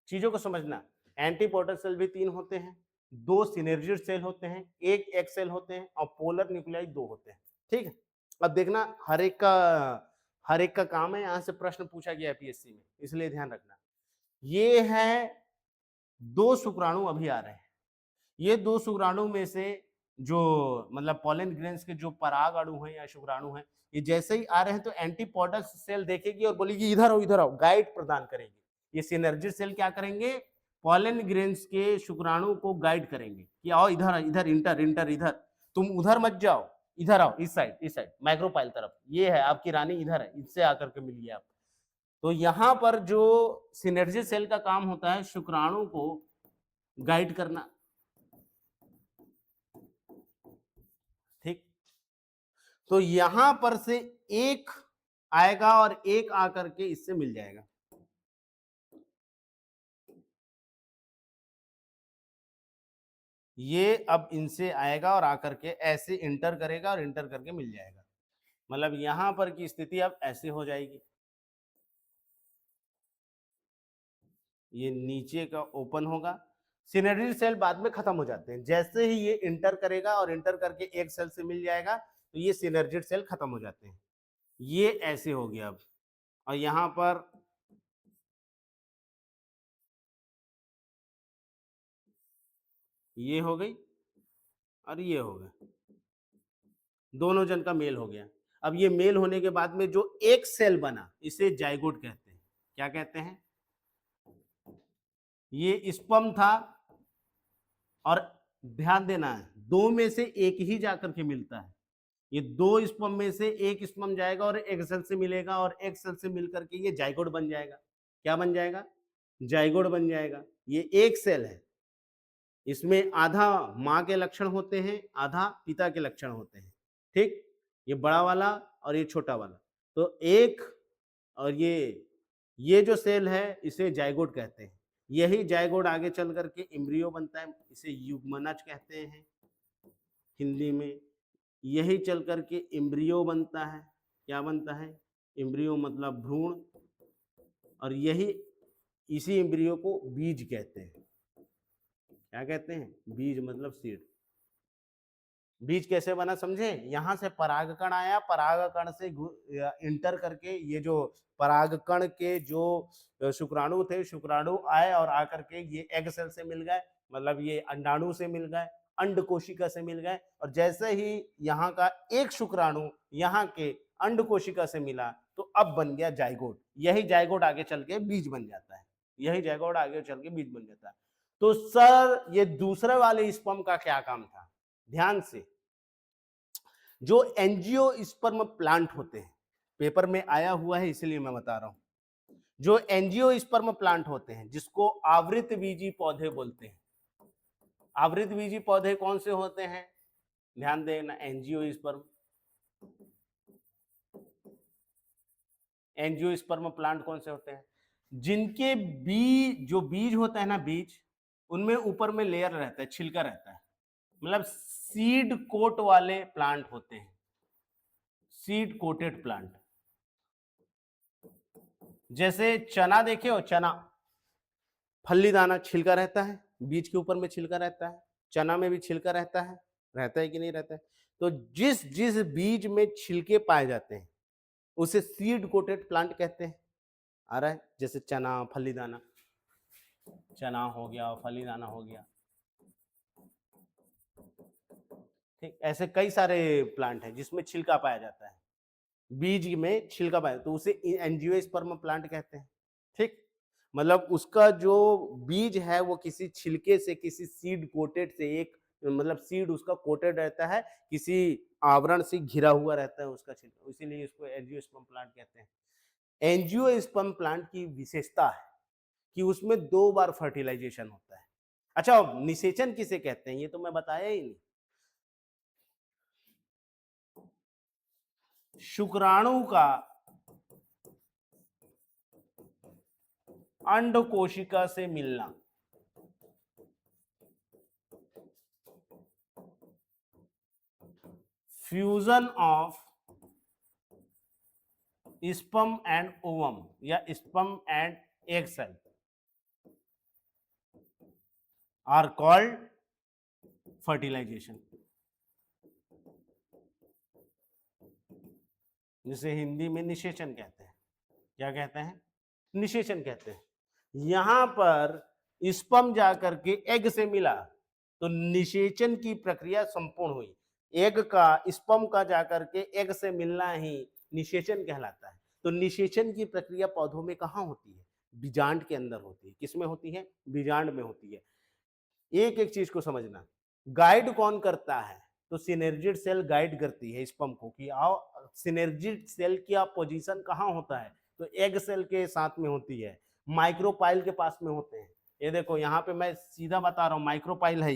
चीजों को समझना, एंटीपोडल सेल भी 3 होते हैं, 2 सिनर्जिड सेल होते हैं, 1 एग सेल होते हैं और पोलर न्यूक्लियाई 2 होते हैं। ठीक है, अब देखना हर एक का काम है, यहां से प्रश्न पूछा गया पीएससी में, इसलिए ध्यान रखना। ये है 2 शुक्राणु अभी आ रहे हैं, ये 2 शुक्राणु में से जो मतलब पॉलन ग्रेन्स के जो पराग अणु हैं या शुक्राणु हैं, ये जैसे ही आ रहे हैं तो एंटीपोडल सेल देखेगी और बोलेगी इधर आओ, गाइड प्रदान करेगी। ये सिनर्जिड सेल क्या करेंगे, पॉलन ग्रेन्स के शुक्राणु को गाइड करेंगे कि आओ इधर इधर इधर, तुम उधर मत जाओ, इधर आओ, इस साइड माइक्रोपाइल तरफ, ये है आपकी रानी इधर है, इससे आकर के मिलिए आप। तो यहां पर जो सिनर्जिड सेल का काम होता है शुक्राणु को गाइड करना। ठीक, तो यहां पर से एक आएगा और एक आकर के इससे मिल जाएगा। ये अब इनसे आएगा और आकर के ऐसे इंटर करेगा और इंटर करके मिल जाएगा। मतलब यहां पर की स्थिति अब ऐसे हो जाएगी, ये नीचे का ओपन होगा। सिनर्जिड सेल बाद में खत्म हो जाते हैं, जैसे ही ये इंटर करेगा और इंटर करके एक सेल से मिल जाएगा तो ये सिनर्जिड सेल खत्म हो जाते हैं। ये ऐसे हो गया अब, और यहां पर ये हो गई और ये हो गया, दोनों जन का मेल हो गया। अब ये मेल होने के बाद में जो एक सेल बना इसे जाइगोट कहते हैं। क्या कहते हैं, ये स्पर्म था, और ध्यान देना है 2 में से एक ही जाकर के मिलता है। ये 2 स्पर्म में से एक स्पर्म जाएगा और एक सेल से मिलेगा, और एक सेल से मिलकर के ये जाइगोट बन जाएगा। क्या बन जाएगा, जाइगोट बन जाएगा। ये एक सेल है, इसमें आधा माँ के लक्षण होते हैं, आधा पिता के लक्षण होते हैं। ठीक, ये बड़ा वाला और ये छोटा वाला, तो एक और ये जो सेल है इसे जाइगोट कहते हैं। यही जाइगोट आगे चल करके एम्ब्रियो बनता है, इसे युग्मनज कहते हैं हिंदी में। यही चल करके एम्ब्रियो बनता है। क्या बनता है, एम्ब्रियो मतलब भ्रूण, और यही इसी एम्ब्रियो को बीज कहते हैं। क्या कहते हैं, बीज मतलब सीड। बीज कैसे बना समझे, यहां से परागकण आया, परागकण से इंटर करके ये जो परागकण के जो शुक्राणु थे, शुक्राणु आए और आकर के ये एग सेल से मिल गए, मतलब ये अंडाणु से मिल गए, अंड कोशिका से मिल गए, और जैसे ही यहाँ का एक शुक्राणु यहाँ के अंड कोशिका से मिला तो अब बन गया जाइगोट। यही जाइगोट आगे चल के बीज बन जाता है, यही जाइगोट आगे चल के बीज बन जाता है। तो सर ये दूसरे वाले स्पर्म का क्या काम था, ध्यान से, जो एंजियोस्पर्म प्लांट होते हैं, पेपर में आया हुआ है इसलिए मैं बता रहा हूं, जो एंजियोस्पर्म प्लांट होते हैं जिसको आवृत बीजी पौधे बोलते हैं। आवृत बीजी पौधे कौन से होते हैं, ध्यान देना, एंजियोस्पर्म, एंजियोस्पर्म प्लांट कौन से होते हैं, जिनके बीज, जो बीज होता है ना बीज, उनमें ऊपर में लेयर रहता है, छिलका रहता है, मतलब सीड कोट वाले प्लांट होते हैं, सीड कोटेड प्लांट। जैसे चना देखे हो, चना फल्ली दाना छिलका रहता है, बीज के ऊपर में छिलका रहता है, चना में भी छिलका रहता है कि नहीं रहता है। तो जिस जिस बीज में छिलके पाए जाते हैं उसे सीड कोटेड प्लांट कहते हैं। आ रहा है, जैसे चना, फल्ली दाना, चना हो गया, फल्ली दाना हो गया, ठीक, ऐसे कई सारे प्लांट हैं जिसमें छिलका पाया जाता है, बीज में छिलका पाया, तो उसे एंजियोस्पर्म प्लांट कहते हैं। ठीक, मतलब उसका जो बीज है वो किसी छिलके से, किसी सीड कोटेड से, एक मतलब सीड उसका कोटेड रहता है, किसी आवरण से घिरा हुआ रहता है उसका छिलका, इसीलिए इसको एंजियोस्पर्म प्लांट कहते हैं। एंजियोस्पर्म प्लांट की विशेषता है कि उसमें 2 बार फर्टिलाइजेशन होता है। अच्छा, निषेचन किसे कहते हैं ये तो मैं बताया ही नहीं। शुक्राणु का अंड कोशिका से मिलना, fusion of sperm and ovum या sperm and egg cell, are called fertilization, जिसे हिंदी में निषेचन कहते हैं। क्या कहते हैं? निषेचन कहते हैं। यहां पर स्पर्म जाकर के एग से मिला तो निषेचन की प्रक्रिया संपूर्ण हुई। एग का स्पर्म का जाकर के एग से मिलना ही निषेचन कहलाता है। तो निषेचन की प्रक्रिया पौधों में कहां होती है? बीजांड के अंदर होती है। किसमें होती है? बीजांड में होती है। एक एक चीज को समझना, गाइड कौन करता है? तो सिनर्जिड सेल गाइड करती है स्पर्म को कि आओ। सिनर्जिड सेल की पोजीशन कहां होता है? तो एग सेल के साथ में होती है, माइक्रोपाइल के पास में होते हैं। ये देखो यहाँ पे मैं सीधा बता रहा हूँ, माइक्रोपाइल है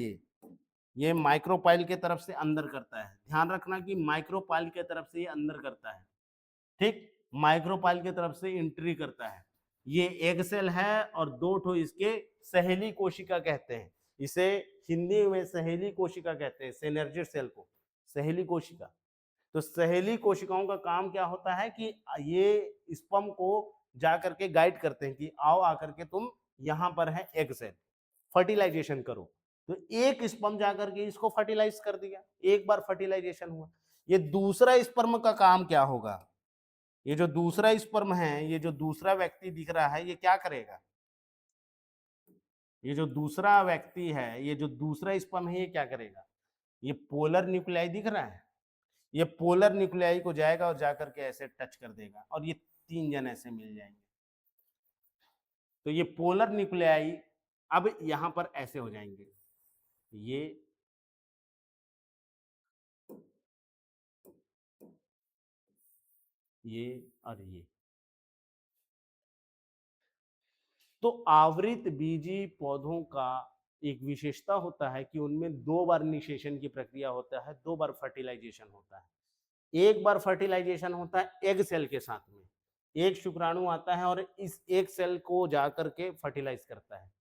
ये माइक्रोपाइल के तरफ से अंदर करता है। ध्यान रखना कि माइक्रोपाइल के तरफ से ये अंदर करता है, ठीक। माइक्रोपाइल के तरफ से एंट्री करता है। ये एग सेल है और दो ठो इसके सहेली कोशिका कहते हैं। इसे हिंदी में सहेली कोशिका कहते हैं, सिनर्जिड सेल को सहेली कोशिका। तो सहेली कोशिकाओं का काम क्या होता है कि ये स्पर्म को जा करके गाइड करते हैं कि आओ आकर के तुम यहां पर है एग सेल, फर्टिलाइजेशन करो। तो एक स्पर्म जाकर के इसको फर्टिलाइज कर दिया, एक बार फर्टिलाइजेशन हुआ। ये दूसरा स्पर्म का काम क्या होगा? ये जो दूसरा स्पर्म है, ये जो दूसरा व्यक्ति दिख रहा है, ये क्या करेगा? ये जो दूसरा व्यक्ति है, ये जो दूसरा स्पर्म है, ये क्या करेगा? ये पोलर न्यूक्लियाई दिख रहा है, ये पोलर न्यूक्लियाई को जाएगा और जाकर के ऐसे टच कर देगा और ये तीन जन ऐसे मिल जाएंगे। तो ये पोलर न्यूक्लियाई अब यहां पर ऐसे हो जाएंगे, ये और ये। तो आवृत बीजी पौधों का एक विशेषता होता है कि उनमें दो बार निषेचन की प्रक्रिया होता है, दो बार फर्टिलाइजेशन होता है। एक बार फर्टिलाइजेशन होता है एग सेल के साथ में, एक शुक्राणु आता है और इस एक सेल को जाकर के फर्टिलाइज करता है।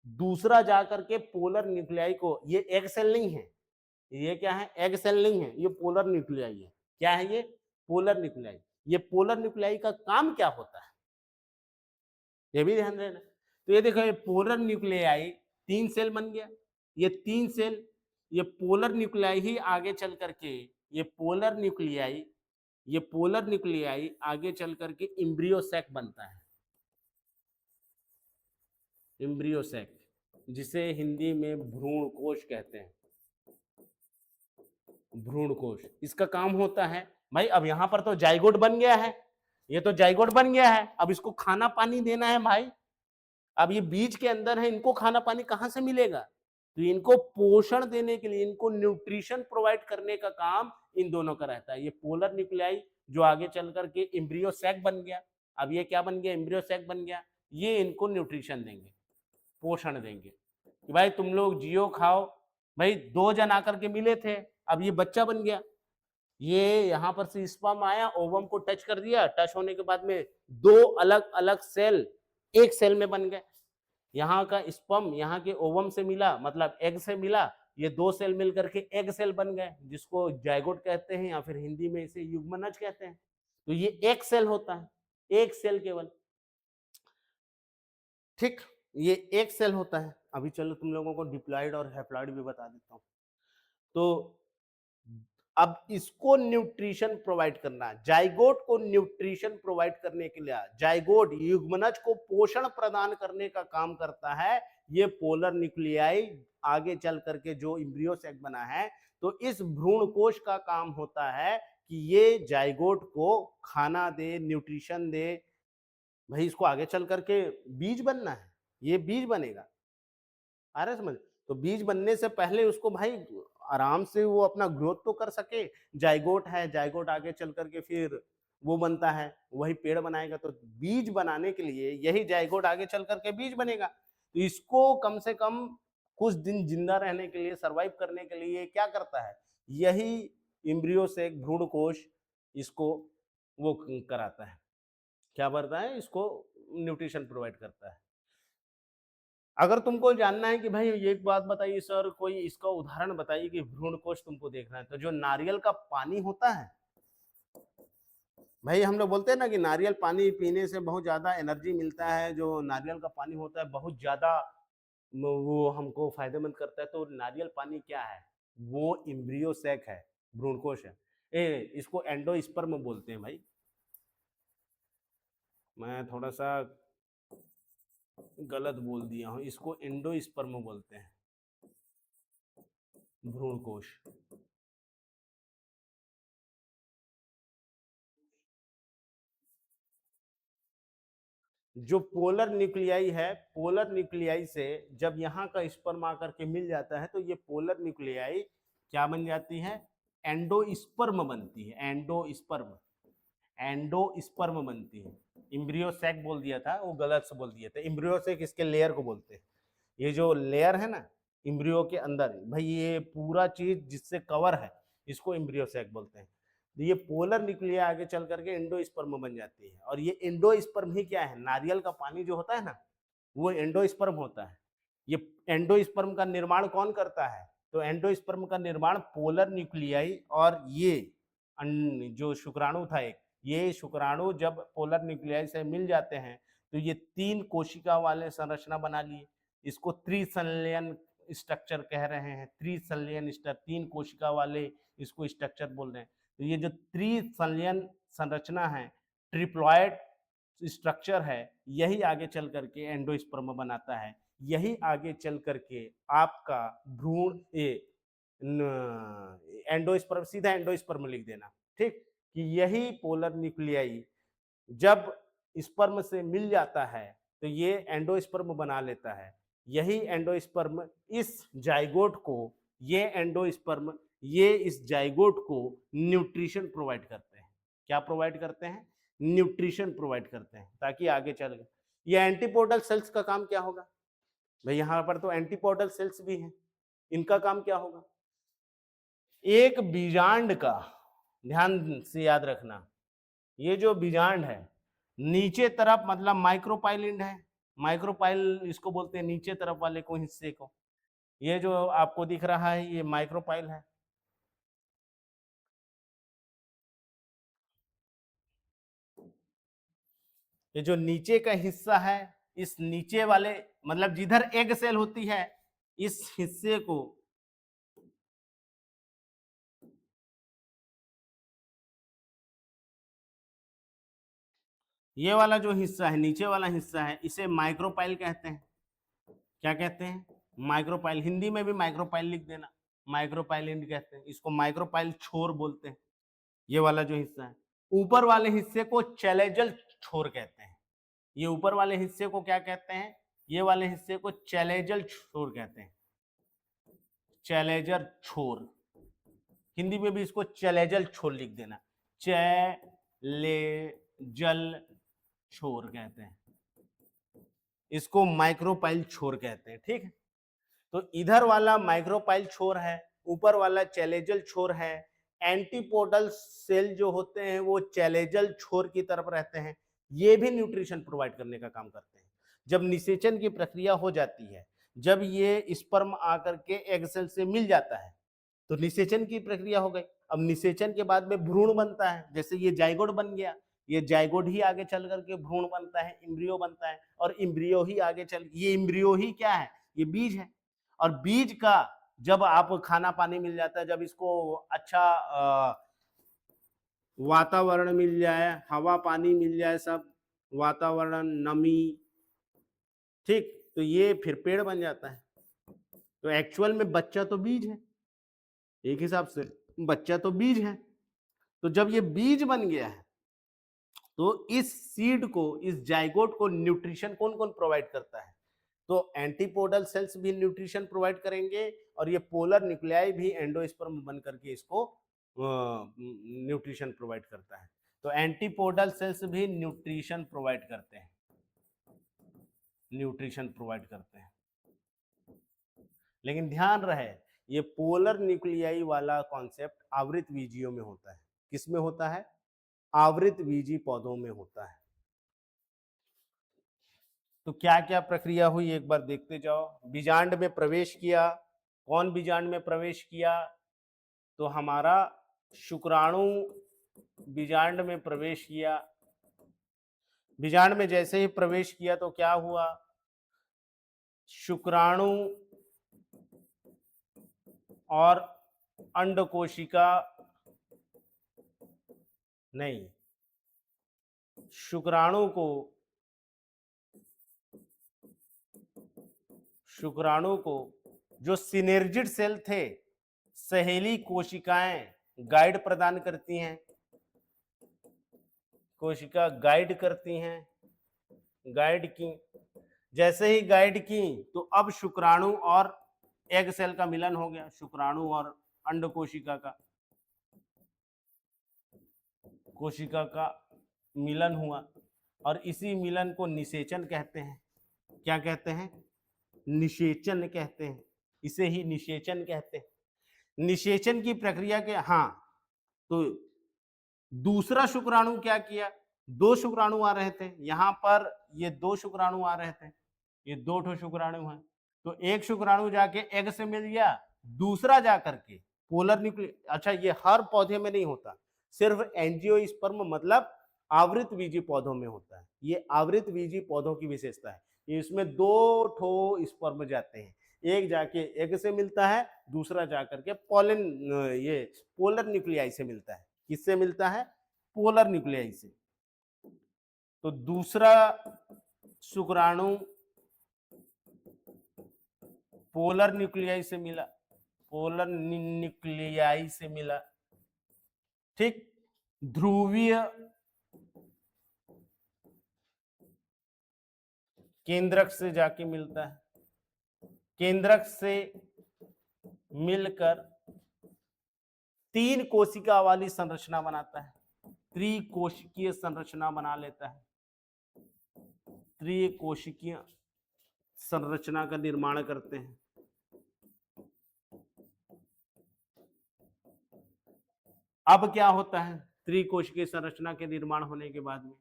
दूसरा जाकर के पोलर न्यूक्लियाई को, ये एग सेल नहीं है, ये क्या है? एग सेल नहीं है, ये पोलर न्यूक्लियाई है। क्या है ये? Polar nuclei. ये पोलर न्यूक्लियाई का काम क्या होता है, ये भी ध्यान देना। तो ये देखो, ये पोलर न्यूक्लियाई तीन सेल बन गया। ये तीन सेल, ये पोलर न्यूक्लियाई ही आगे चल करके, ये पोलर न्यूक्लियाई, ये पोलर न्यूक्लियाई आगे चल करके इम्ब्रियो सैक बनता है। इम्ब्रियो सैक, जिसे हिंदी में भ्रूण कोश कहते हैं। भ्रूण कोश, इसका काम होता है भाई, अब यहां पर तो जाइगोट बन गया है, ये तो जाइगोट बन गया है, अब इसको खाना पानी देना है भाई। अब ये बीज के अंदर है, इनको खाना पानी कहां से मिलेगा? तो इनको पोषण देने के लिए, इनको न्यूट्रिशन प्रोवाइड करने का काम इन दोनों का रहता है। ये पोलर न्यूक्लियाई जो आगे चल करके एम्ब्रियो सैक बन गया, अब ये क्या बन गया? एम्ब्रियो सैक बन गया। ये इनको न्यूट्रिशन देंगे, पोषण देंगे कि भाई तुम लोग जियो खाओ। भाई दो जन आकर के मिले थे, अब ये बच्चा बन गया। ये यहां पर से स्पर्म आया, ओवम को टच कर दिया, टच होने के बाद में दो अलग अलग सेल एक सेल में बन गए। यहाँ का स्पर्म यहाँ के ओवम से मिला, मतलब एग से मिला, ये दो सेल मिल करके एग सेल बन गए, जिसको जाइगोट कहते हैं या फिर हिंदी में इसे युग्मनज कहते हैं। तो ये एक सेल होता है, एक सेल केवल, ठीक। ये एक सेल होता है। अभी चलो तुम लोगों को डिप्लॉइड और हैप्लॉइड भी बता देता हूँ। तो अब इसको न्यूट्रिशन प्रोवाइड करना, जाइगोट को न्यूट्रिशन प्रोवाइड करने के लिए, जाइगोट युग्मनज को पोषण प्रदान करने का काम करता है ये पोलर न्यूक्लियाई आगे चल करके जो इम्ब्रियो सैक बना है। तो इस भ्रूण कोश का काम होता है कि ये जाइगोट को खाना दे, न्यूट्रिशन दे। भाई इसको आगे चल करके बीज बनना है, ये बीज बनेगा, आ रहा है समझ? तो बीज बनने से पहले उसको भाई आराम से वो अपना ग्रोथ तो कर सके। जाइगोट है, जाइगोट आगे चल करके फिर वो बनता है, वही पेड़ बनाएगा। तो बीज बनाने के लिए यही जाइगोट आगे चल करके बीज बनेगा। तो इसको कम से कम कुछ दिन जिंदा रहने के लिए, सरवाइव करने के लिए क्या करता है? यही इम्ब्रियो से भ्रूण कोश इसको वो कराता है, क्या करता है? इसको न्यूट्रिशन प्रोवाइड करता है। अगर तुमको जानना है कि भाई एक बात बताइए सर, कोई इसका उदाहरण बताइए कि भ्रूण कोश तुमको देखना है, तो जो नारियल का पानी होता है भाई, हम लोग बोलते हैं ना कि नारियल पानी पीने से बहुत ज्यादा एनर्जी मिलता है। जो नारियल का पानी होता है बहुत ज्यादा वो हमको फायदेमंद करता है। तो नारियल पानी क्या है, वो इम्ब्रियो सैक है, भ्रूणकोश है। इसको एंडोस्पर्म बोलते हैं भाई। मैं थोड़ा सा गलत बोल दिया हूँ, इसको एंडोस्पर्म बोलते हैं, भ्रूणकोश। जो पोलर न्यूक्लियाई है, पोलर न्यूक्लियाई से जब यहाँ का स्पर्म आकर के मिल जाता है तो ये पोलर न्यूक्लियाई क्या बन जाती है, एंडोस्पर्म बनती है, एंडोस्पर्म, एंडोस्पर्म बनती है। इम्ब्रियो सैक बोल दिया था, वो गलत से बोल दिया था। इम्ब्रियो सैक इसके लेयर को बोलते हैं। ये जो लेयर है ना इम्ब्रियो के अंदर, भाई ये पूरा चीज जिससे कवर है, इसको इम्ब्रियो सैक बोलते हैं। तो ये पोलर न्यूक्लिया आगे चल करके एंडोस्पर्म बन जाती है। और ये एंडोस्पर्म ही क्या है, नारियल का पानी जो होता है ना, वो एंडोस्पर्म होता है। ये एंडोस्पर्म का निर्माण कौन करता है, तो एंडोस्पर्म का निर्माण पोलर न्यूक्लियाई और ये जो शुक्राणु था एक, ये शुक्राणु जब पोलर न्यूक्लियाई से मिल जाते हैं तो ये 3 कोशिका वाले संरचना बना लिए। इसको त्रिसंलयन स्ट्रक्चर कह रहे हैं, त्रिसंलयन स्ट्रक्चर, 3 कोशिका वाले इसको स्ट्रक्चर बोल रहे हैं। तो ये जो त्रिसंलयन संरचना है, ट्रिप्लॉइड स्ट्रक्चर है, यही आगे चल करके एंडोस्पर्म बनाता है। यही आगे चल करके आपका भ्रूण एंडोस्पर्म, सीधा एंडोस्पर्म लिख देना, ठीक। कि यही पोलर न्यूक्लियाई जब स्पर्म से मिल जाता है तो ये एंडोस्पर्म बना लेता है। यही एंडोस्पर्म इस जाइगोट को, ये एंडोस्पर्म ये इस जाइगोट को न्यूट्रिशन प्रोवाइड करते हैं। क्या प्रोवाइड करते हैं, न्यूट्रिशन प्रोवाइड करते हैं, ताकि आगे चल गए। ये एंटीपोडल सेल्स का काम क्या होगा भाई, यहां पर तो एंटीपोडल सेल्स भी हैं, इनका काम क्या होगा, एक बीजांड का, ध्यान से याद रखना, ये जो बीजांड है नीचे तरफ मतलब माइक्रोपाइलिंड है, माइक्रोपाइल इसको बोलते हैं, नीचे तरफ वाले को हिस्से को। ये जो आपको दिख रहा है ये माइक्रोपाइल है। ये जो नीचे का हिस्सा है, इस नीचे वाले मतलब जिधर एग सेल होती है, इस हिस्से को ये वाला जो हिस्सा है, नीचे वाला हिस्सा है, इसे माइक्रोपाइल कहते हैं। क्या कहते हैं, माइक्रोपाइल। हिंदी में भी माइक्रोपाइल लिख देना, माइक्रोपाइलिंड कहते हैं इसको, माइक्रोपाइल छोर बोलते हैं। ये वाला जो हिस्सा है, ऊपर वाले हिस्से को चैलेजल छोर कहते हैं। ये ऊपर वाले हिस्से को क्या कहते हैं, ये वाले हिस्से को चैलेजल छोर कहते हैं, चैलेजर छोर। हिंदी में भी इसको चैलेजल छोर लिख देना, चैलेजल छोर कहते हैं इसको, माइक्रोपाइल छोर कहते हैं, ठीक है। तो इधर वाला माइक्रोपाइल छोर है, ऊपर वाला चैलेजल छोर है। एंटीपोडल सेल जो होते हैं वो चैलेजल छोर की तरफ रहते हैं, ये भी न्यूट्रिशन प्रोवाइड करने का काम करते हैं। जब निषेचन की प्रक्रिया हो जाती है, जब ये स्पर्म आकर के एग सेल से मिल जाता है तो निषेचन की प्रक्रिया हो गई। अब निषेचन के बाद में भ्रूण बनता है, जैसे ये जाइगोट बन गया, ये जाइगोट ही आगे चल करके भ्रूण बनता है, इम्ब्रियो बनता है, और इम्ब्रियो ही आगे चल, ये इम्ब्रियो ही क्या है, ये बीज है। और बीज का जब आप खाना पानी मिल जाता है, जब इसको अच्छा वातावरण मिल जाए, हवा पानी मिल जाए, सब वातावरण, नमी, ठीक, तो ये फिर पेड़ बन जाता है। तो एक्चुअल में बच्चा तो बीज है, एक हिसाब से बच्चा तो बीज है। तो जब ये बीज बन गया है तो इस सीड को, इस जाइगोट को न्यूट्रिशन कौन कौन प्रोवाइड करता है, तो एंटीपोडल सेल्स भी न्यूट्रिशन प्रोवाइड करेंगे, और ये पोलर न्यूक्लियाई भी एंडोस्पर्म बन करके इसको न्यूट्रिशन प्रोवाइड करता है। तो एंटीपोडल सेल्स भी न्यूट्रिशन प्रोवाइड करते हैं, न्यूट्रिशन प्रोवाइड करते हैं। लेकिन ध्यान रहे, ये पोलर न्यूक्लियाई वाला कॉन्सेप्ट आवृत बीजियों में होता है। किसमें होता है, आवृत बीजी पौधों में होता है। तो क्या क्या प्रक्रिया हुई एक बार देखते जाओ। बीजांड में प्रवेश किया, कौन बीजांड में प्रवेश किया, तो हमारा शुक्राणु बीजांड में प्रवेश किया। बीजांड में जैसे ही प्रवेश किया तो क्या हुआ, शुक्राणु और अंडकोशिका नहीं, शुक्राणु को जो सिनर्जिड सेल थे, सहेली कोशिकाएं गाइड प्रदान करती हैं, कोशिका गाइड करती हैं, गाइड की, जैसे ही गाइड की तो अब शुक्राणु और एग सेल का मिलन हो गया, शुक्राणु और अंड कोशिका का मिलन हुआ, और इसी मिलन को निषेचन कहते हैं। क्या कहते हैं? निषेचन कहते हैं, इसे ही निषेचन कहते हैं। निषेचन की प्रक्रिया के, हाँ, तो दूसरा शुक्राणु क्या किया, दो शुक्राणु आ रहे थे, यहां पर ये दो शुक्राणु आ रहे थे, ये दो ठो शुक्राणु हैं, तो एक शुक्राणु जाके एग से मिल गया, दूसरा जाकर के पोलर न्यूक्लियस, अच्छा ये हर पौधे में नहीं होता, सिर्फ एंजियोस्पर्म मतलब आवृत बीजी पौधों में होता है, ये आवृत बीजी पौधों की विशेषता है। इसमें दो ठो स्पर्म जाते हैं, एक जाके एग से मिलता है, दूसरा जाकर के पोलन, ये पोलर न्यूक्लियाई से मिलता है। किससे मिलता है? पोलर न्यूक्लियाई से। तो दूसरा शुक्राणु पोलर न्यूक्लियाई से मिला, पोलर न्यूक्लियाई से मिला, ठीक, ध्रुवीय केंद्रक से जाके मिलता है, केंद्रक से मिलकर तीन कोशिका वाली संरचना बनाता है, त्रिकोशिकीय संरचना बना लेता है, त्रिकोशिकीय संरचना का निर्माण करते हैं। अब क्या होता है त्रिकोशिकीय संरचना के निर्माण होने के बाद में,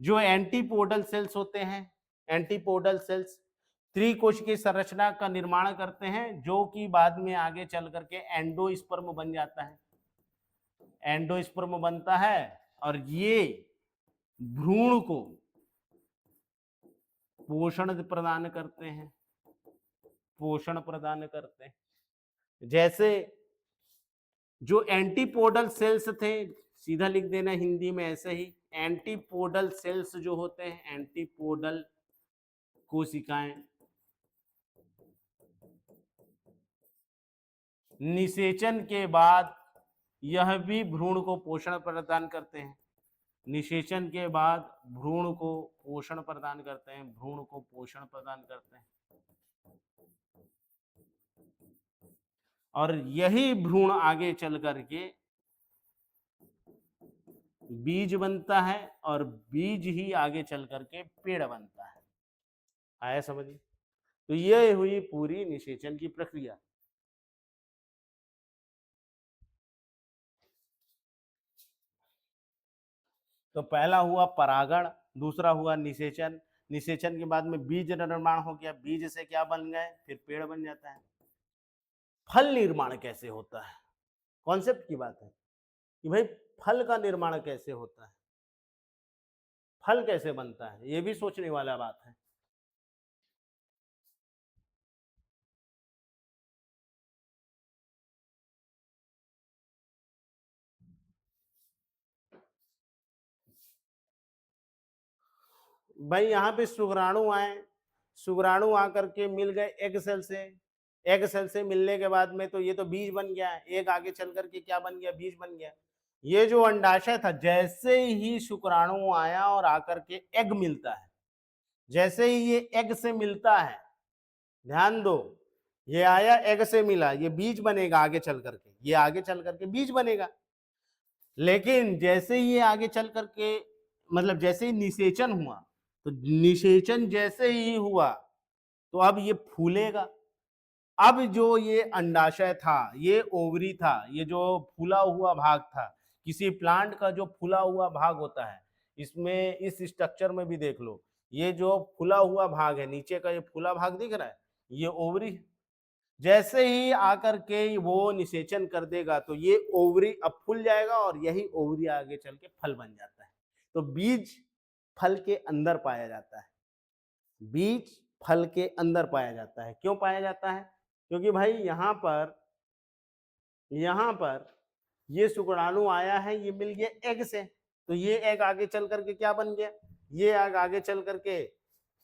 जो एंटीपोडल सेल्स होते हैं, एंटीपोडल सेल्स त्रिकोशिकीय संरचना का निर्माण करते हैं, जो कि बाद में आगे चल करके एंडोस्पर्म बन जाता है, एंडोस्पर्म बनता है, और ये भ्रूण को पोषण प्रदान करते हैं, पोषण प्रदान करते हैं। जैसे जो एंटीपोडल सेल्स थे, सीधा लिख देना हिंदी में ऐसे ही, एंटीपोडल सेल्स जो होते हैं, एंटीपोडल कोशिकाएं निषेचन के बाद यह भी भ्रूण को पोषण प्रदान करते हैं, निषेचन के बाद भ्रूण को पोषण प्रदान करते हैं, भ्रूण को पोषण प्रदान करते हैं, और यही भ्रूण आगे चल करके बीज बनता है, और बीज ही आगे चल करके पेड़ बनता है। आया समझ? तो ये हुई पूरी निषेचन की प्रक्रिया। तो पहला हुआ परागण, दूसरा हुआ निषेचन, निषेचन के बाद में बीज निर्माण हो गया, बीज से क्या बन गए, फिर पेड़ बन जाता है। फल निर्माण कैसे होता है, कॉन्सेप्ट की बात है कि भाई फल का निर्माण कैसे होता है, फल कैसे बनता है, ये भी सोचने वाला बात है। भाई यहाँ पे शुक्राणु आए, शुक्राणु आकर के मिल गए एग सेल से, एग सेल से मिलने के बाद में तो ये तो बीज बन गया, एक आगे चल करके क्या बन गया, बीज बन गया। ये जो अंडाशय था, जैसे ही शुक्राणु आया और आकर के एग मिलता है, जैसे ही ये एग से मिलता है, ध्यान दो, ये आया एग से मिला, ये बीज बनेगा आगे चल करके, ये आगे चल करके बीज बनेगा। लेकिन जैसे ही ये आगे चल करके, मतलब जैसे ही निषेचन हुआ, तो निषेचन जैसे ही हुआ तो अब ये फूलेगा। अब जो ये अंडाशय था, ये ओवरी था, ये जो फूला हुआ भाग था, किसी प्लांट का जो फूला हुआ भाग होता है, इसमें इस स्ट्रक्चर में भी देख लो, ये जो फूला हुआ भाग है, नीचे का ये फूला भाग दिख रहा है, ये ओवरी। जैसे ही आकर के वो निषेचन कर देगा तो ये ओवरी अब फूल जाएगा, और यही ओवरी आगे चल के फल बन जाता है। तो बीज फल के अंदर पाया जाता है, बीज फल के अंदर पाया जाता है। क्यों पाया जाता है? क्योंकि भाई यहाँ पर ये शुक्राणु आया है, ये मिल गया एग से, तो ये एग आगे चल करके क्या बन गया? ये एग आगे चल करके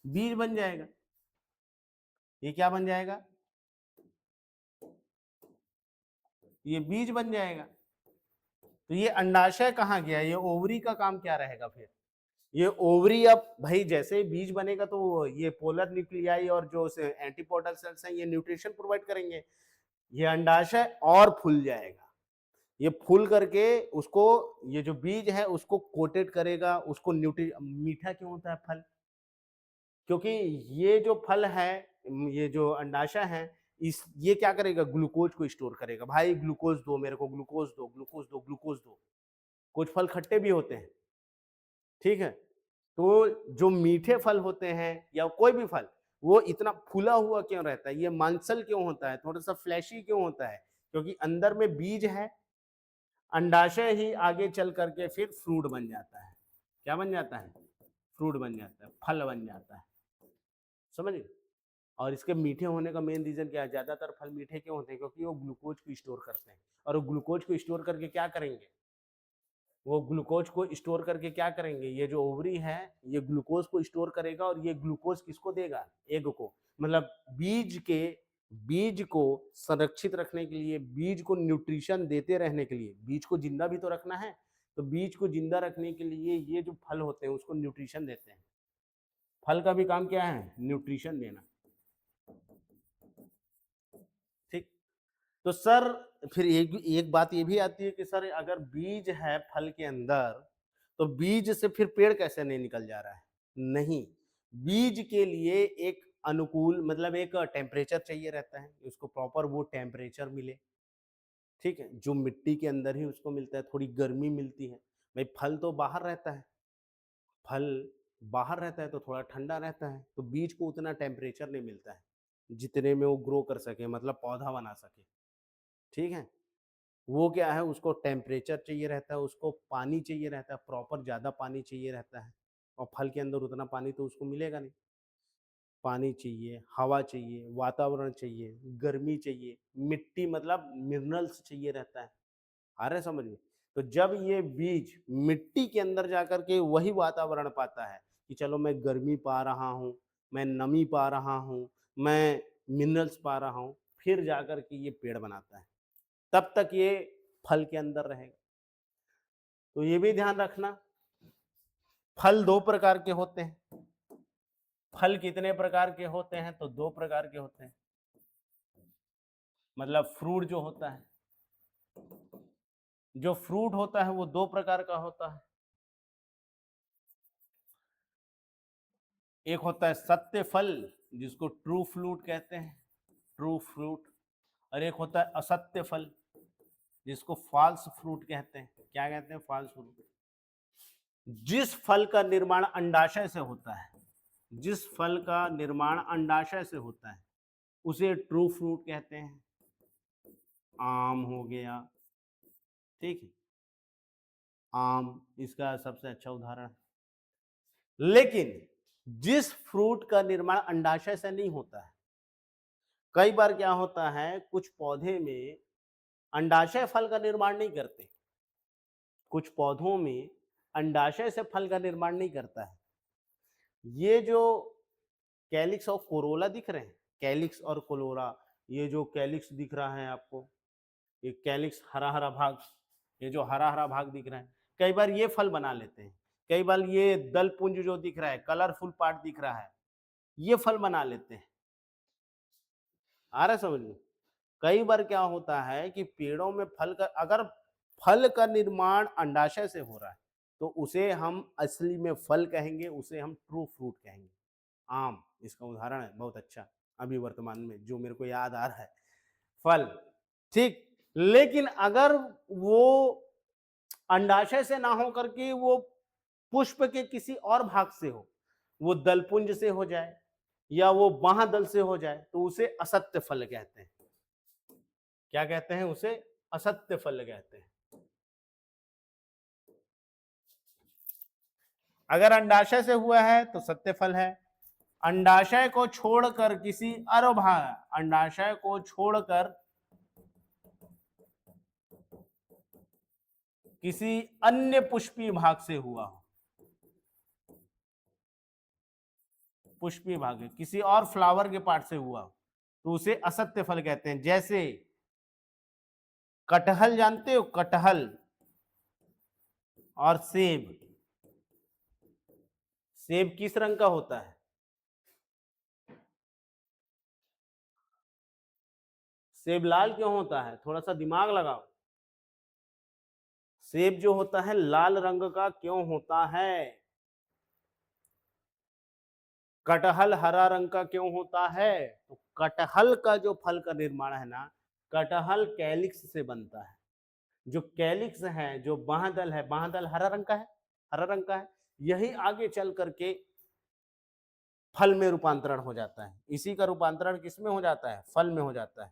बीज बन जाएगा। ये क्या बन जाएगा? ये बीज बन जाएगा। तो ये अंडाशय कहाँ गया? ये ओवरी का काम क्या रहेगा फिर? ये ओवरी अब भाई जैसे बीज बनेगा तो ये पोलर न्यूक्लियाई और जो एंटीपोडल सेल्स हैं ये न्यूट्रिशन प्रोवाइड करेंगे। ये अंडाशय और फूल जाएगा। ये फूल करके उसको, ये जो बीज है उसको कोटेड करेगा, उसको मीठा क्यों होता है फल? क्योंकि ये जो फल है, ये जो अंडाशय है, ये क्या करेगा? ग्लूकोज को स्टोर करेगा। भाई ग्लूकोज दो मेरे को, ग्लूकोज दो, ग्लूकोज दो, ग्लूकोज दो। कुछ फल खट्टे भी होते हैं, ठीक है? तो जो मीठे फल होते हैं या कोई भी फल, वो इतना फूला हुआ क्यों रहता है? ये मांसल क्यों होता है? थोड़ा सा फ्लैशी क्यों होता है? क्योंकि अंदर में बीज है, अंडाशय ही आगे चल करके फिर फ्रूट बन जाता है। क्या बन जाता है? फ्रूट बन जाता है, फल बन जाता है। समझ गए? और इसके मीठे होने का मेन रीजन क्या है? ज्यादातर फल मीठे क्यों होते हैं? क्योंकि वो ग्लूकोज को स्टोर करते हैं, और वो ग्लूकोज को स्टोर करके क्या करेंगे? वो ग्लूकोज को स्टोर करके क्या करेंगे? ये जो ओवरी है ये ग्लूकोज को स्टोर करेगा, और ये ग्लूकोज किसको देगा? एग को। मतलब बीज को संरक्षित रखने के लिए, बीज को न्यूट्रिशन देते रहने के लिए, बीज को जिंदा भी तो रखना है, तो बीज को जिंदा रखने के लिए ये जो फल होते हैं उसको न्यूट्रिशन देते हैं। फल का भी काम क्या है? न्यूट्रिशन देना। ठीक। तो सर फिर एक बात ये भी आती है कि सर अगर बीज है फल के अंदर, तो बीज से फिर पेड़ कैसे नहीं निकल जा रहा है? नहीं, बीज के लिए एक अनुकूल, मतलब एक टेम्परेचर चाहिए रहता है, उसको प्रॉपर वो टेम्परेचर मिले। ठीक है, जो मिट्टी के अंदर ही उसको मिलता है, थोड़ी गर्मी मिलती है। भाई फल तो बाहर रहता है, फल बाहर रहता है तो थोड़ा ठंडा रहता है, तो बीज को उतना टेम्परेचर नहीं मिलता है जितने में वो ग्रो कर सके, मतलब पौधा बना सके। ठीक है, वो क्या है, उसको टेम्परेचर चाहिए रहता है, उसको पानी चाहिए रहता है, प्रॉपर ज़्यादा पानी चाहिए रहता है, और फल के अंदर उतना पानी तो उसको मिलेगा नहीं। पानी चाहिए, हवा चाहिए, वातावरण चाहिए, गर्मी चाहिए, मिट्टी मतलब मिनरल्स चाहिए रहता है। आ रहा है समझ में? तो जब ये बीज मिट्टी के अंदर जाकर के वही वातावरण पाता है कि चलो मैं गर्मी पा रहा हूँ, मैं नमी पा रहा हूँ, मैं मिनरल्स पा रहा हूँ, फिर जाकर के ये पेड़ बनाता है। तब तक ये फल के अंदर रहेगा। तो ये भी ध्यान रखना, फल 2 प्रकार के होते हैं। फल कितने प्रकार के होते हैं? तो 2 प्रकार के होते हैं। मतलब फ्रूट जो होता है, जो फ्रूट होता है वो 2 प्रकार का होता है। एक होता है सत्य फल, जिसको ट्रू फ्रूट कहते हैं, ट्रू फ्रूट। और एक होता है असत्य फल, जिसको फॉल्स फ्रूट कहते हैं। क्या कहते हैं? False fruit. जिस फल का निर्माण अंडाशय से होता है, जिस फल का निर्माण अंडाशय से होता है उसे ट्रू फ्रूट कहते हैं। आम हो गया, ठीक है, आम इसका सबसे अच्छा उदाहरण। लेकिन जिस फ्रूट का निर्माण अंडाशय से नहीं होता है, कई बार क्या होता है कुछ पौधे में अंडाशय फल का निर्माण नहीं करते, कुछ पौधों में अंडाशय से फल का निर्माण नहीं करता है। ये जो कैलिक्स और कोरोला दिख रहे हैं, कैलिक्स और कोलोरा, ये जो कैलिक्स दिख रहा है आपको, ये कैलिक्स हरा हरा भाग, ये जो हरा हरा भाग दिख रहा है, कई बार ये फल बना लेते हैं। कई बार ये दल पुंज जो दिख रहा है, कलरफुल पार्ट दिख रहा है, ये फल बना लेते हैं। आ रहा है समझ में? कई बार क्या होता है कि पेड़ों में अगर फल का निर्माण अंडाशय से हो रहा है तो उसे हम असली में फल कहेंगे, उसे हम ट्रू फ्रूट कहेंगे। आम इसका उदाहरण है बहुत अच्छा, अभी वर्तमान में जो मेरे को याद आ रहा है, फल। ठीक, लेकिन अगर वो अंडाशय से ना हो करके वो पुष्प के किसी और भाग से हो, वो दलपुंज से हो जाए या वो महादल से हो जाए, तो उसे असत्य फल कहते हैं। क्या कहते हैं? उसे असत्य फल कहते हैं। अगर अंडाशय से हुआ है तो सत्य फल है, अंडाशय को छोड़कर किसी अंडाशय को छोड़कर किसी अन्य पुष्पीय भाग से हुआ हो, पुष्पीय भाग है, किसी और फ्लावर के पार्ट से हुआ हो, तो उसे असत्य फल कहते हैं। जैसे कटहल, जानते हो कटहल और सेब। सेब किस रंग का होता है? सेब लाल क्यों होता है? थोड़ा सा दिमाग लगाओ। सेब जो होता है लाल रंग का क्यों होता है? कटहल हरा रंग का क्यों होता है? तो कटहल का जो फल का निर्माण है ना, कटहल कैलिक्स से बनता है। जो कैलिक्स है, जो बाह्यदल है, बाह्यदल हरा रंग का है, हरा रंग का है, यही आगे चल करके फल में रूपांतरण हो जाता है। इसी का रूपांतरण किस में हो जाता है? फल में हो जाता है।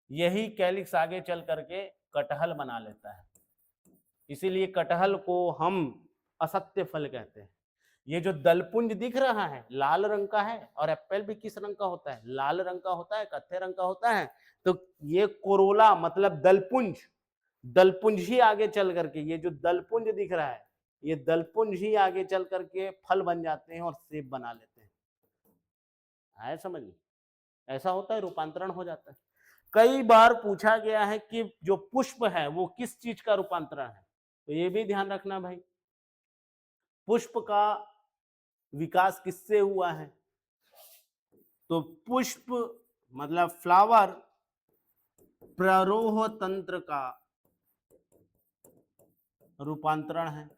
यही कैलिक्स आगे चल करके कटहल बना लेता है। इसीलिए कटहल को हम असत्य फल कहते हैं। ये जो दलपुंज दिख रहा है लाल रंग का है, और एप्पल भी किस रंग का होता है? लाल रंग का होता है, कत्थे रंग का होता है। तो ये कोरोला मतलब दलपुंज, दलपुंज ही आगे चल करके, ये जो दलपुंज दिख रहा है, ये दलपुंज ही आगे चल करके फल बन जाते हैं और सेब बना लेते हैं। आया समझ में? ऐसा होता है, रूपांतरण हो जाता है। कई बार पूछा गया है कि जो पुष्प है वो किस चीज का रूपांतरण है, तो ये भी ध्यान रखना भाई। पुष्प का विकास किससे हुआ है? तो पुष्प मतलब फ्लावर प्ररोह तंत्र का रूपांतरण है,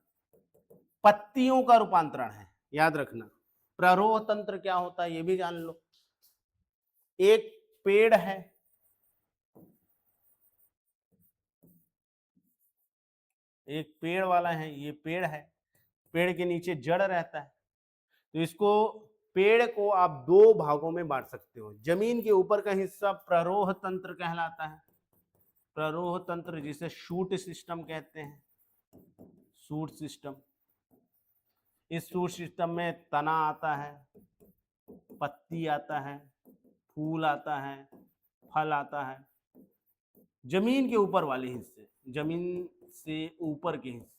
पत्तियों का रूपांतरण है। याद रखना, प्ररोह तंत्र क्या होता है ये भी जान लो। एक पेड़ है, एक पेड़ वाला है, ये पेड़ है, पेड़ के नीचे जड़ रहता है। तो इसको, पेड़ को आप दो भागों में बांट सकते हो। जमीन के ऊपर का हिस्सा प्ररोह तंत्र कहलाता है, प्ररोह तंत्र जिसे शूट सिस्टम कहते हैं, शूट सिस्टम। इस शूट सिस्टम में तना आता है, पत्ती आता है, फूल आता है, फल आता है। जमीन के ऊपर वाले हिस्से, जमीन से ऊपर के हिस्से,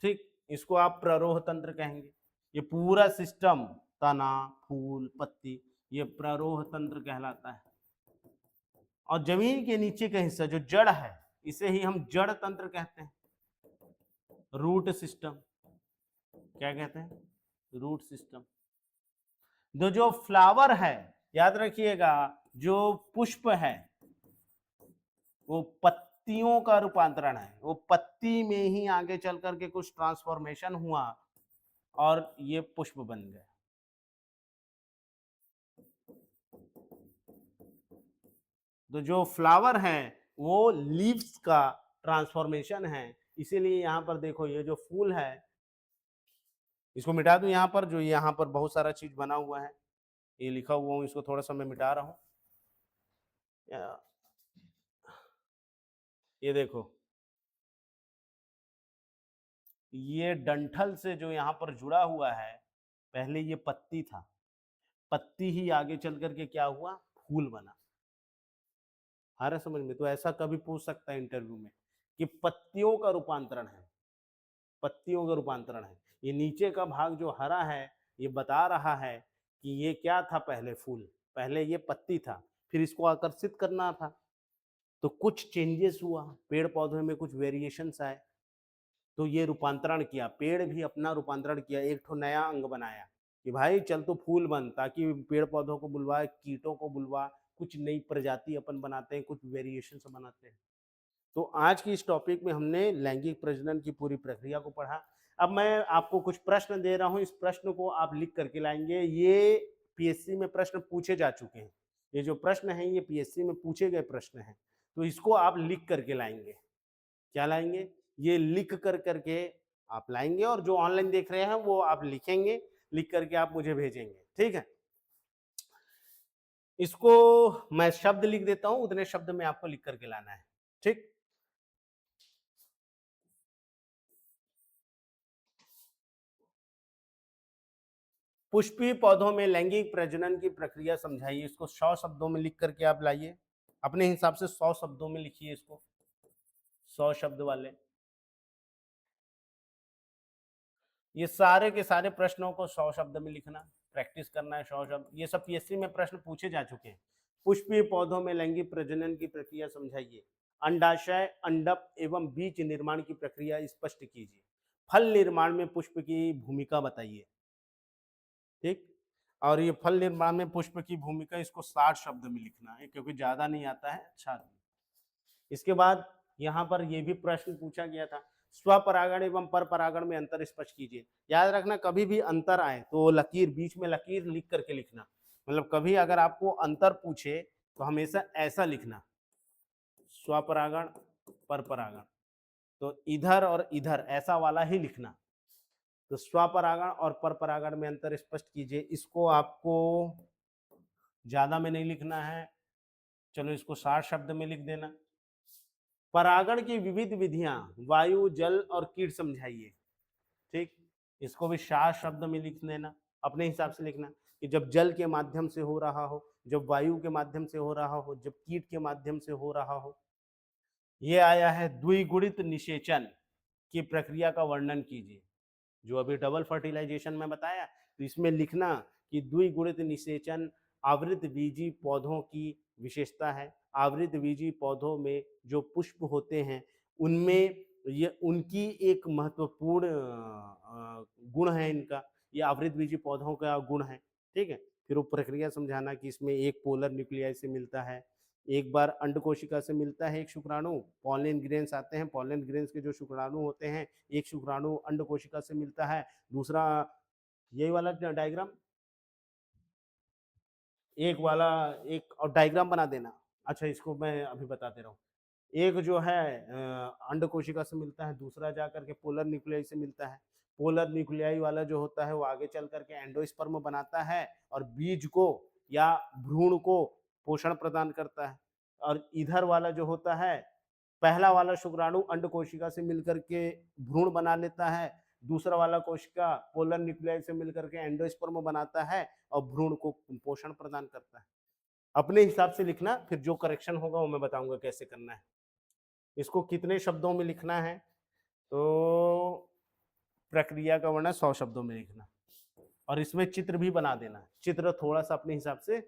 ठीक, इसको आप प्ररोह तंत्र कहेंगे। ये पूरा सिस्टम, तना, फूल, पत्ती, ये प्ररोह तंत्र कहलाता है। और जमीन के नीचे का हिस्सा जो जड़ है, इसे ही हम जड़ तंत्र कहते हैं, रूट सिस्टम। क्या कहते हैं? Root system. जो फ्लावर है, याद रखिएगा, जो पुष्प है वो पत्तियों का रूपांतरण है। वो पत्ती में ही आगे चल करके कुछ ट्रांसफॉर्मेशन हुआ और ये पुष्प बन गए। तो जो फ्लावर है वो लीव्स का ट्रांसफॉर्मेशन है। इसीलिए यहाँ पर देखो, ये जो फूल है, इसको मिटा दूं यहाँ पर, जो यहाँ पर बहुत सारा चीज बना हुआ है, ये लिखा हुआ हूँ, इसको थोड़ा सा मैं मिटा रहा हूँ। ये देखो, ये डंठल से जो यहाँ पर जुड़ा हुआ है, पहले ये पत्ती था, पत्ती ही आगे चल करके क्या हुआ? फूल बना। आ रहा समझ में? तो ऐसा कभी पूछ सकता है इंटरव्यू में कि पत्तियों का रूपांतरण है, पत्तियों का रूपांतरण है। ये नीचे का भाग जो हरा है, ये बता रहा है कि ये क्या था? पहले फूल, पहले ये पत्ती था, फिर इसको आकर्षित करना था, तो कुछ चेंजेस हुआ, पेड़ पौधों में कुछ वेरिएशंस आए, तो ये रूपांतरण किया, पेड़ भी अपना रूपांतरण किया, एक ठो नया अंग बनाया कि भाई चल तो फूल बन, ताकि पेड़ पौधों को बुलवा, कीटों को बुलवा, कुछ नई प्रजाति अपन बनाते हैं, कुछ वेरिएशन बनाते हैं। तो आज की इस टॉपिक में हमने लैंगिक प्रजनन की पूरी प्रक्रिया को पढ़ा। अब मैं आपको कुछ प्रश्न दे रहा हूं, इस प्रश्न को आप लिख करके लाएंगे। ये पीएससी में प्रश्न पूछे जा चुके हैं, ये जो प्रश्न है ये पीएससी में पूछे गए प्रश्न हैं, तो इसको आप लिख करके लाएंगे। क्या लाएंगे? ये लिख कर करके आप लाएंगे, और जो ऑनलाइन देख रहे हैं वो आप लिखेंगे, लिख करके आप मुझे भेजेंगे, ठीक है? इसको मैं शब्द लिख देता हूं, उतने शब्द में आपको लिख करके लाना है, ठीक? पुष्पीय पौधों में लैंगिक प्रजनन की प्रक्रिया समझाइए। इसको 100 शब्दों में लिख करके आप लाइए, अपने हिसाब से 100 शब्दों में लिखिए इसको, 100 शब्द वाले। ये सारे के सारे प्रश्नों को 100 शब्द में लिखना, प्रैक्टिस करना है 100 शब्द। ये सब पीएससी में प्रश्न पूछे जा चुके हैं। पुष्पीय पौधों में लैंगिक प्रजनन की प्रक्रिया समझाइए। अंडाशय, अंडप एवं बीज निर्माण की प्रक्रिया स्पष्ट कीजिए। फल निर्माण में पुष्प की भूमिका बताइए। ठीक, और ये फल निर्माण में पुष्प की भूमिका, इसको 60 शब्द में लिखना है, क्योंकि ज्यादा नहीं आता है। अच्छा, इसके बाद यहाँ पर ये भी प्रश्न पूछा गया था, स्वपरागण एवं पर परागण में अंतर स्पष्ट कीजिए। याद रखना, कभी भी अंतर आए तो लकीर, बीच में लकीर लिख करके लिखना। मतलब कभी अगर आपको अंतर पूछे तो हमेशा ऐसा लिखना, स्वपरागण पर परागण, तो इधर और इधर ऐसा वाला ही लिखना। तो स्वपरागण और पर परागण में अंतर स्पष्ट कीजिए, इसको आपको ज्यादा में नहीं लिखना है, चलो इसको 60 शब्द में लिख देना। परागण की विविध विधियां, वायु, जल और कीट समझाइए। ठीक, इसको भी 60 शब्द में लिख देना, अपने हिसाब से लिखना कि जब जल के माध्यम से हो रहा हो, जब वायु के माध्यम से हो रहा हो, जब कीट के माध्यम से हो रहा हो। ये आया है द्विगुणित निषेचन की प्रक्रिया का वर्णन कीजिए। जो अभी डबल फर्टिलाइजेशन में बताया, तो इसमें लिखना कि द्विगुणित निषेचन आवृत बीजी पौधों की विशेषता है। आवृत बीजी पौधों में जो पुष्प होते हैं, उनमें ये उनकी एक महत्वपूर्ण गुण है इनका, ये आवृत बीजी पौधों का गुण है। ठीक है, फिर वो प्रक्रिया समझाना कि इसमें एक पोलर न्यूक्लियाई से मिलता है, एक बार अंड कोशिका से मिलता है एक शुक्राणु, पॉलन ग्रेन्स आते हैं, पॉलन ग्रेन्स के जो शुक्राणु होते हैं, एक शुक्राणु अंड कोशिका से मिलता है, दूसरा यही वाला डायग्राम, एक वाला, एक और डायग्राम बना देना। अच्छा, इसको मैं अभी बताते रहूं। एक जो है अंड कोशिका से मिलता है, दूसरा जाकर के पोलर न्यूक्लियाई से मिलता है। पोलर न्यूक्लियाई वाला जो होता है वो आगे चल करके एंडोस्पर्म बनाता है और बीज को या भ्रूण को पोषण प्रदान करता है। और इधर वाला जो होता है, पहला वाला शुक्राणु अंड कोशिका से मिलकर के भ्रूण बना लेता है, दूसरा वाला कोशिका पोलर न्यूक्लियाई से मिलकर के एंडोस्पर्म बनाता है और भ्रूण को पोषण प्रदान करता है। अपने हिसाब से लिखना, फिर जो करेक्शन होगा वो मैं बताऊंगा कैसे करना है। इसको कितने शब्दों में लिखना है, तो प्रक्रिया का वर्णन 100 शब्दों में लिखना, और इसमें चित्र भी बना देना। चित्र थोड़ा सा अपने हिसाब से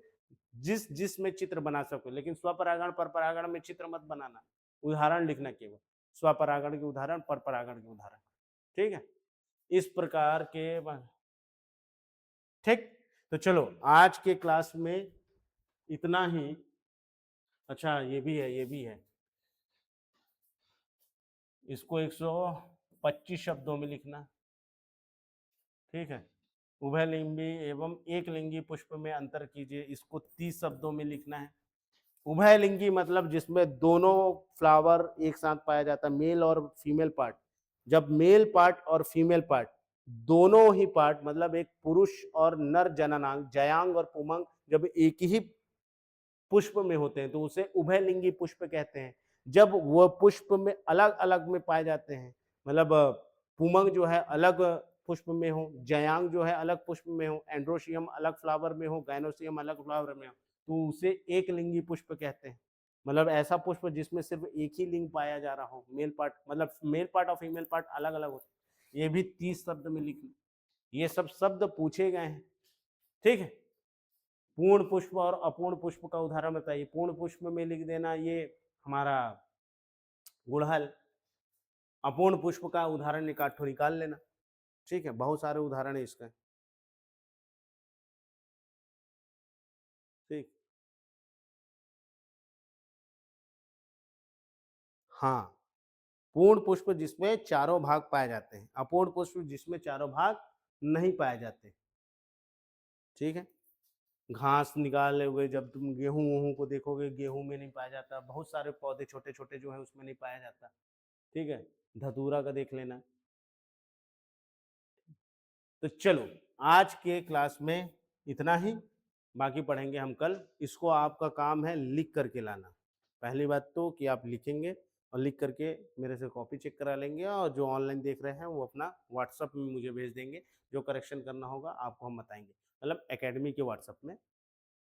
जिसमें चित्र बना सको, लेकिन स्वपरागण पर परागण में चित्र मत बनाना, उदाहरण लिखना केवल, स्वपरागण के उदाहरण, पर परागण के उदाहरण। ठीक है, इस प्रकार के। ठीक, तो चलो आज के क्लास में इतना ही। अच्छा, ये भी है, ये भी है, इसको 125 शब्दों में लिखना। ठीक है, उभयलिंगी एवं एक लिंगी पुष्प में अंतर कीजिए, इसको 30 शब्दों में लिखना है। उभयलिंगी मतलब जिसमें दोनों फ्लावर एक साथ पाया जाता है, मेल और फीमेल पार्ट। जब मेल पार्ट और फीमेल पार्ट दोनों ही पार्ट, मतलब एक पुरुष और नर जननांग, जयांग और पुमंग, जब एक ही पुष्प में होते हैं तो उसे उभयलिंगी पुष्प कहते हैं। जब वह पुष्प में अलग अलग में पाए जाते हैं, मतलब पुमंग जो है अलग पुष्प में हो, जयांग जो है अलग पुष्प में हो, एंड्रोशियम अलग फ्लावर में हो, गायनोसियम अलग फ्लावर में हो, तो उसे एक लिंगी पुष्प कहते हैं। मतलब ऐसा पुष्प जिसमें सिर्फ एक ही लिंग पाया जा रहा हो, मेल पार्ट, मतलब मेल पार्ट और फीमेल पार्ट अलग अलग हो। ये भी 30 शब्द में लिख, ये सब शब्द पूछे गए हैं। ठीक है, पूर्ण पुष्प और अपूर्ण पुष्प का उदाहरण बताइए। पूर्ण पुष्प में लिख देना ये हमारा गुड़हल, अपूर्ण पुष्प का उदाहरण निकाल लेना। ठीक है, बहुत सारे उदाहरण है इसका। ठीक, हाँ, पूर्ण पुष्प जिसमें चारों भाग पाए जाते हैं, अपूर्ण पुष्प जिसमें चारों भाग नहीं पाए जाते। ठीक है, घास निकाले हुए, जब तुम गेहूं वूहूं को देखोगे, गेहूं में नहीं पाया जाता, बहुत सारे पौधे छोटे छोटे जो है उसमें नहीं पाया जाता। ठीक है, धतूरा का देख लेना। तो चलो आज के क्लास में इतना ही, बाकी पढ़ेंगे हम कल। इसको आपका काम है लिख करके लाना। पहली बात तो कि आप लिखेंगे, और लिख करके मेरे से कॉपी चेक करा लेंगे और जो ऑनलाइन देख रहे हैं वो अपना व्हाट्सएप में मुझे भेज देंगे। जो करेक्शन करना होगा आपको हम बताएँगे। मतलब एकेडमी के व्हाट्सएप में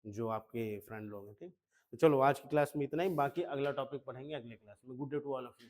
जो आपके फ्रेंड लोग हैं, ठीक? तो चलो आज की क्लास में इतना ही, बाकी अगला टॉपिक पढ़ेंगे अगले क्लास में। Good day to all of you.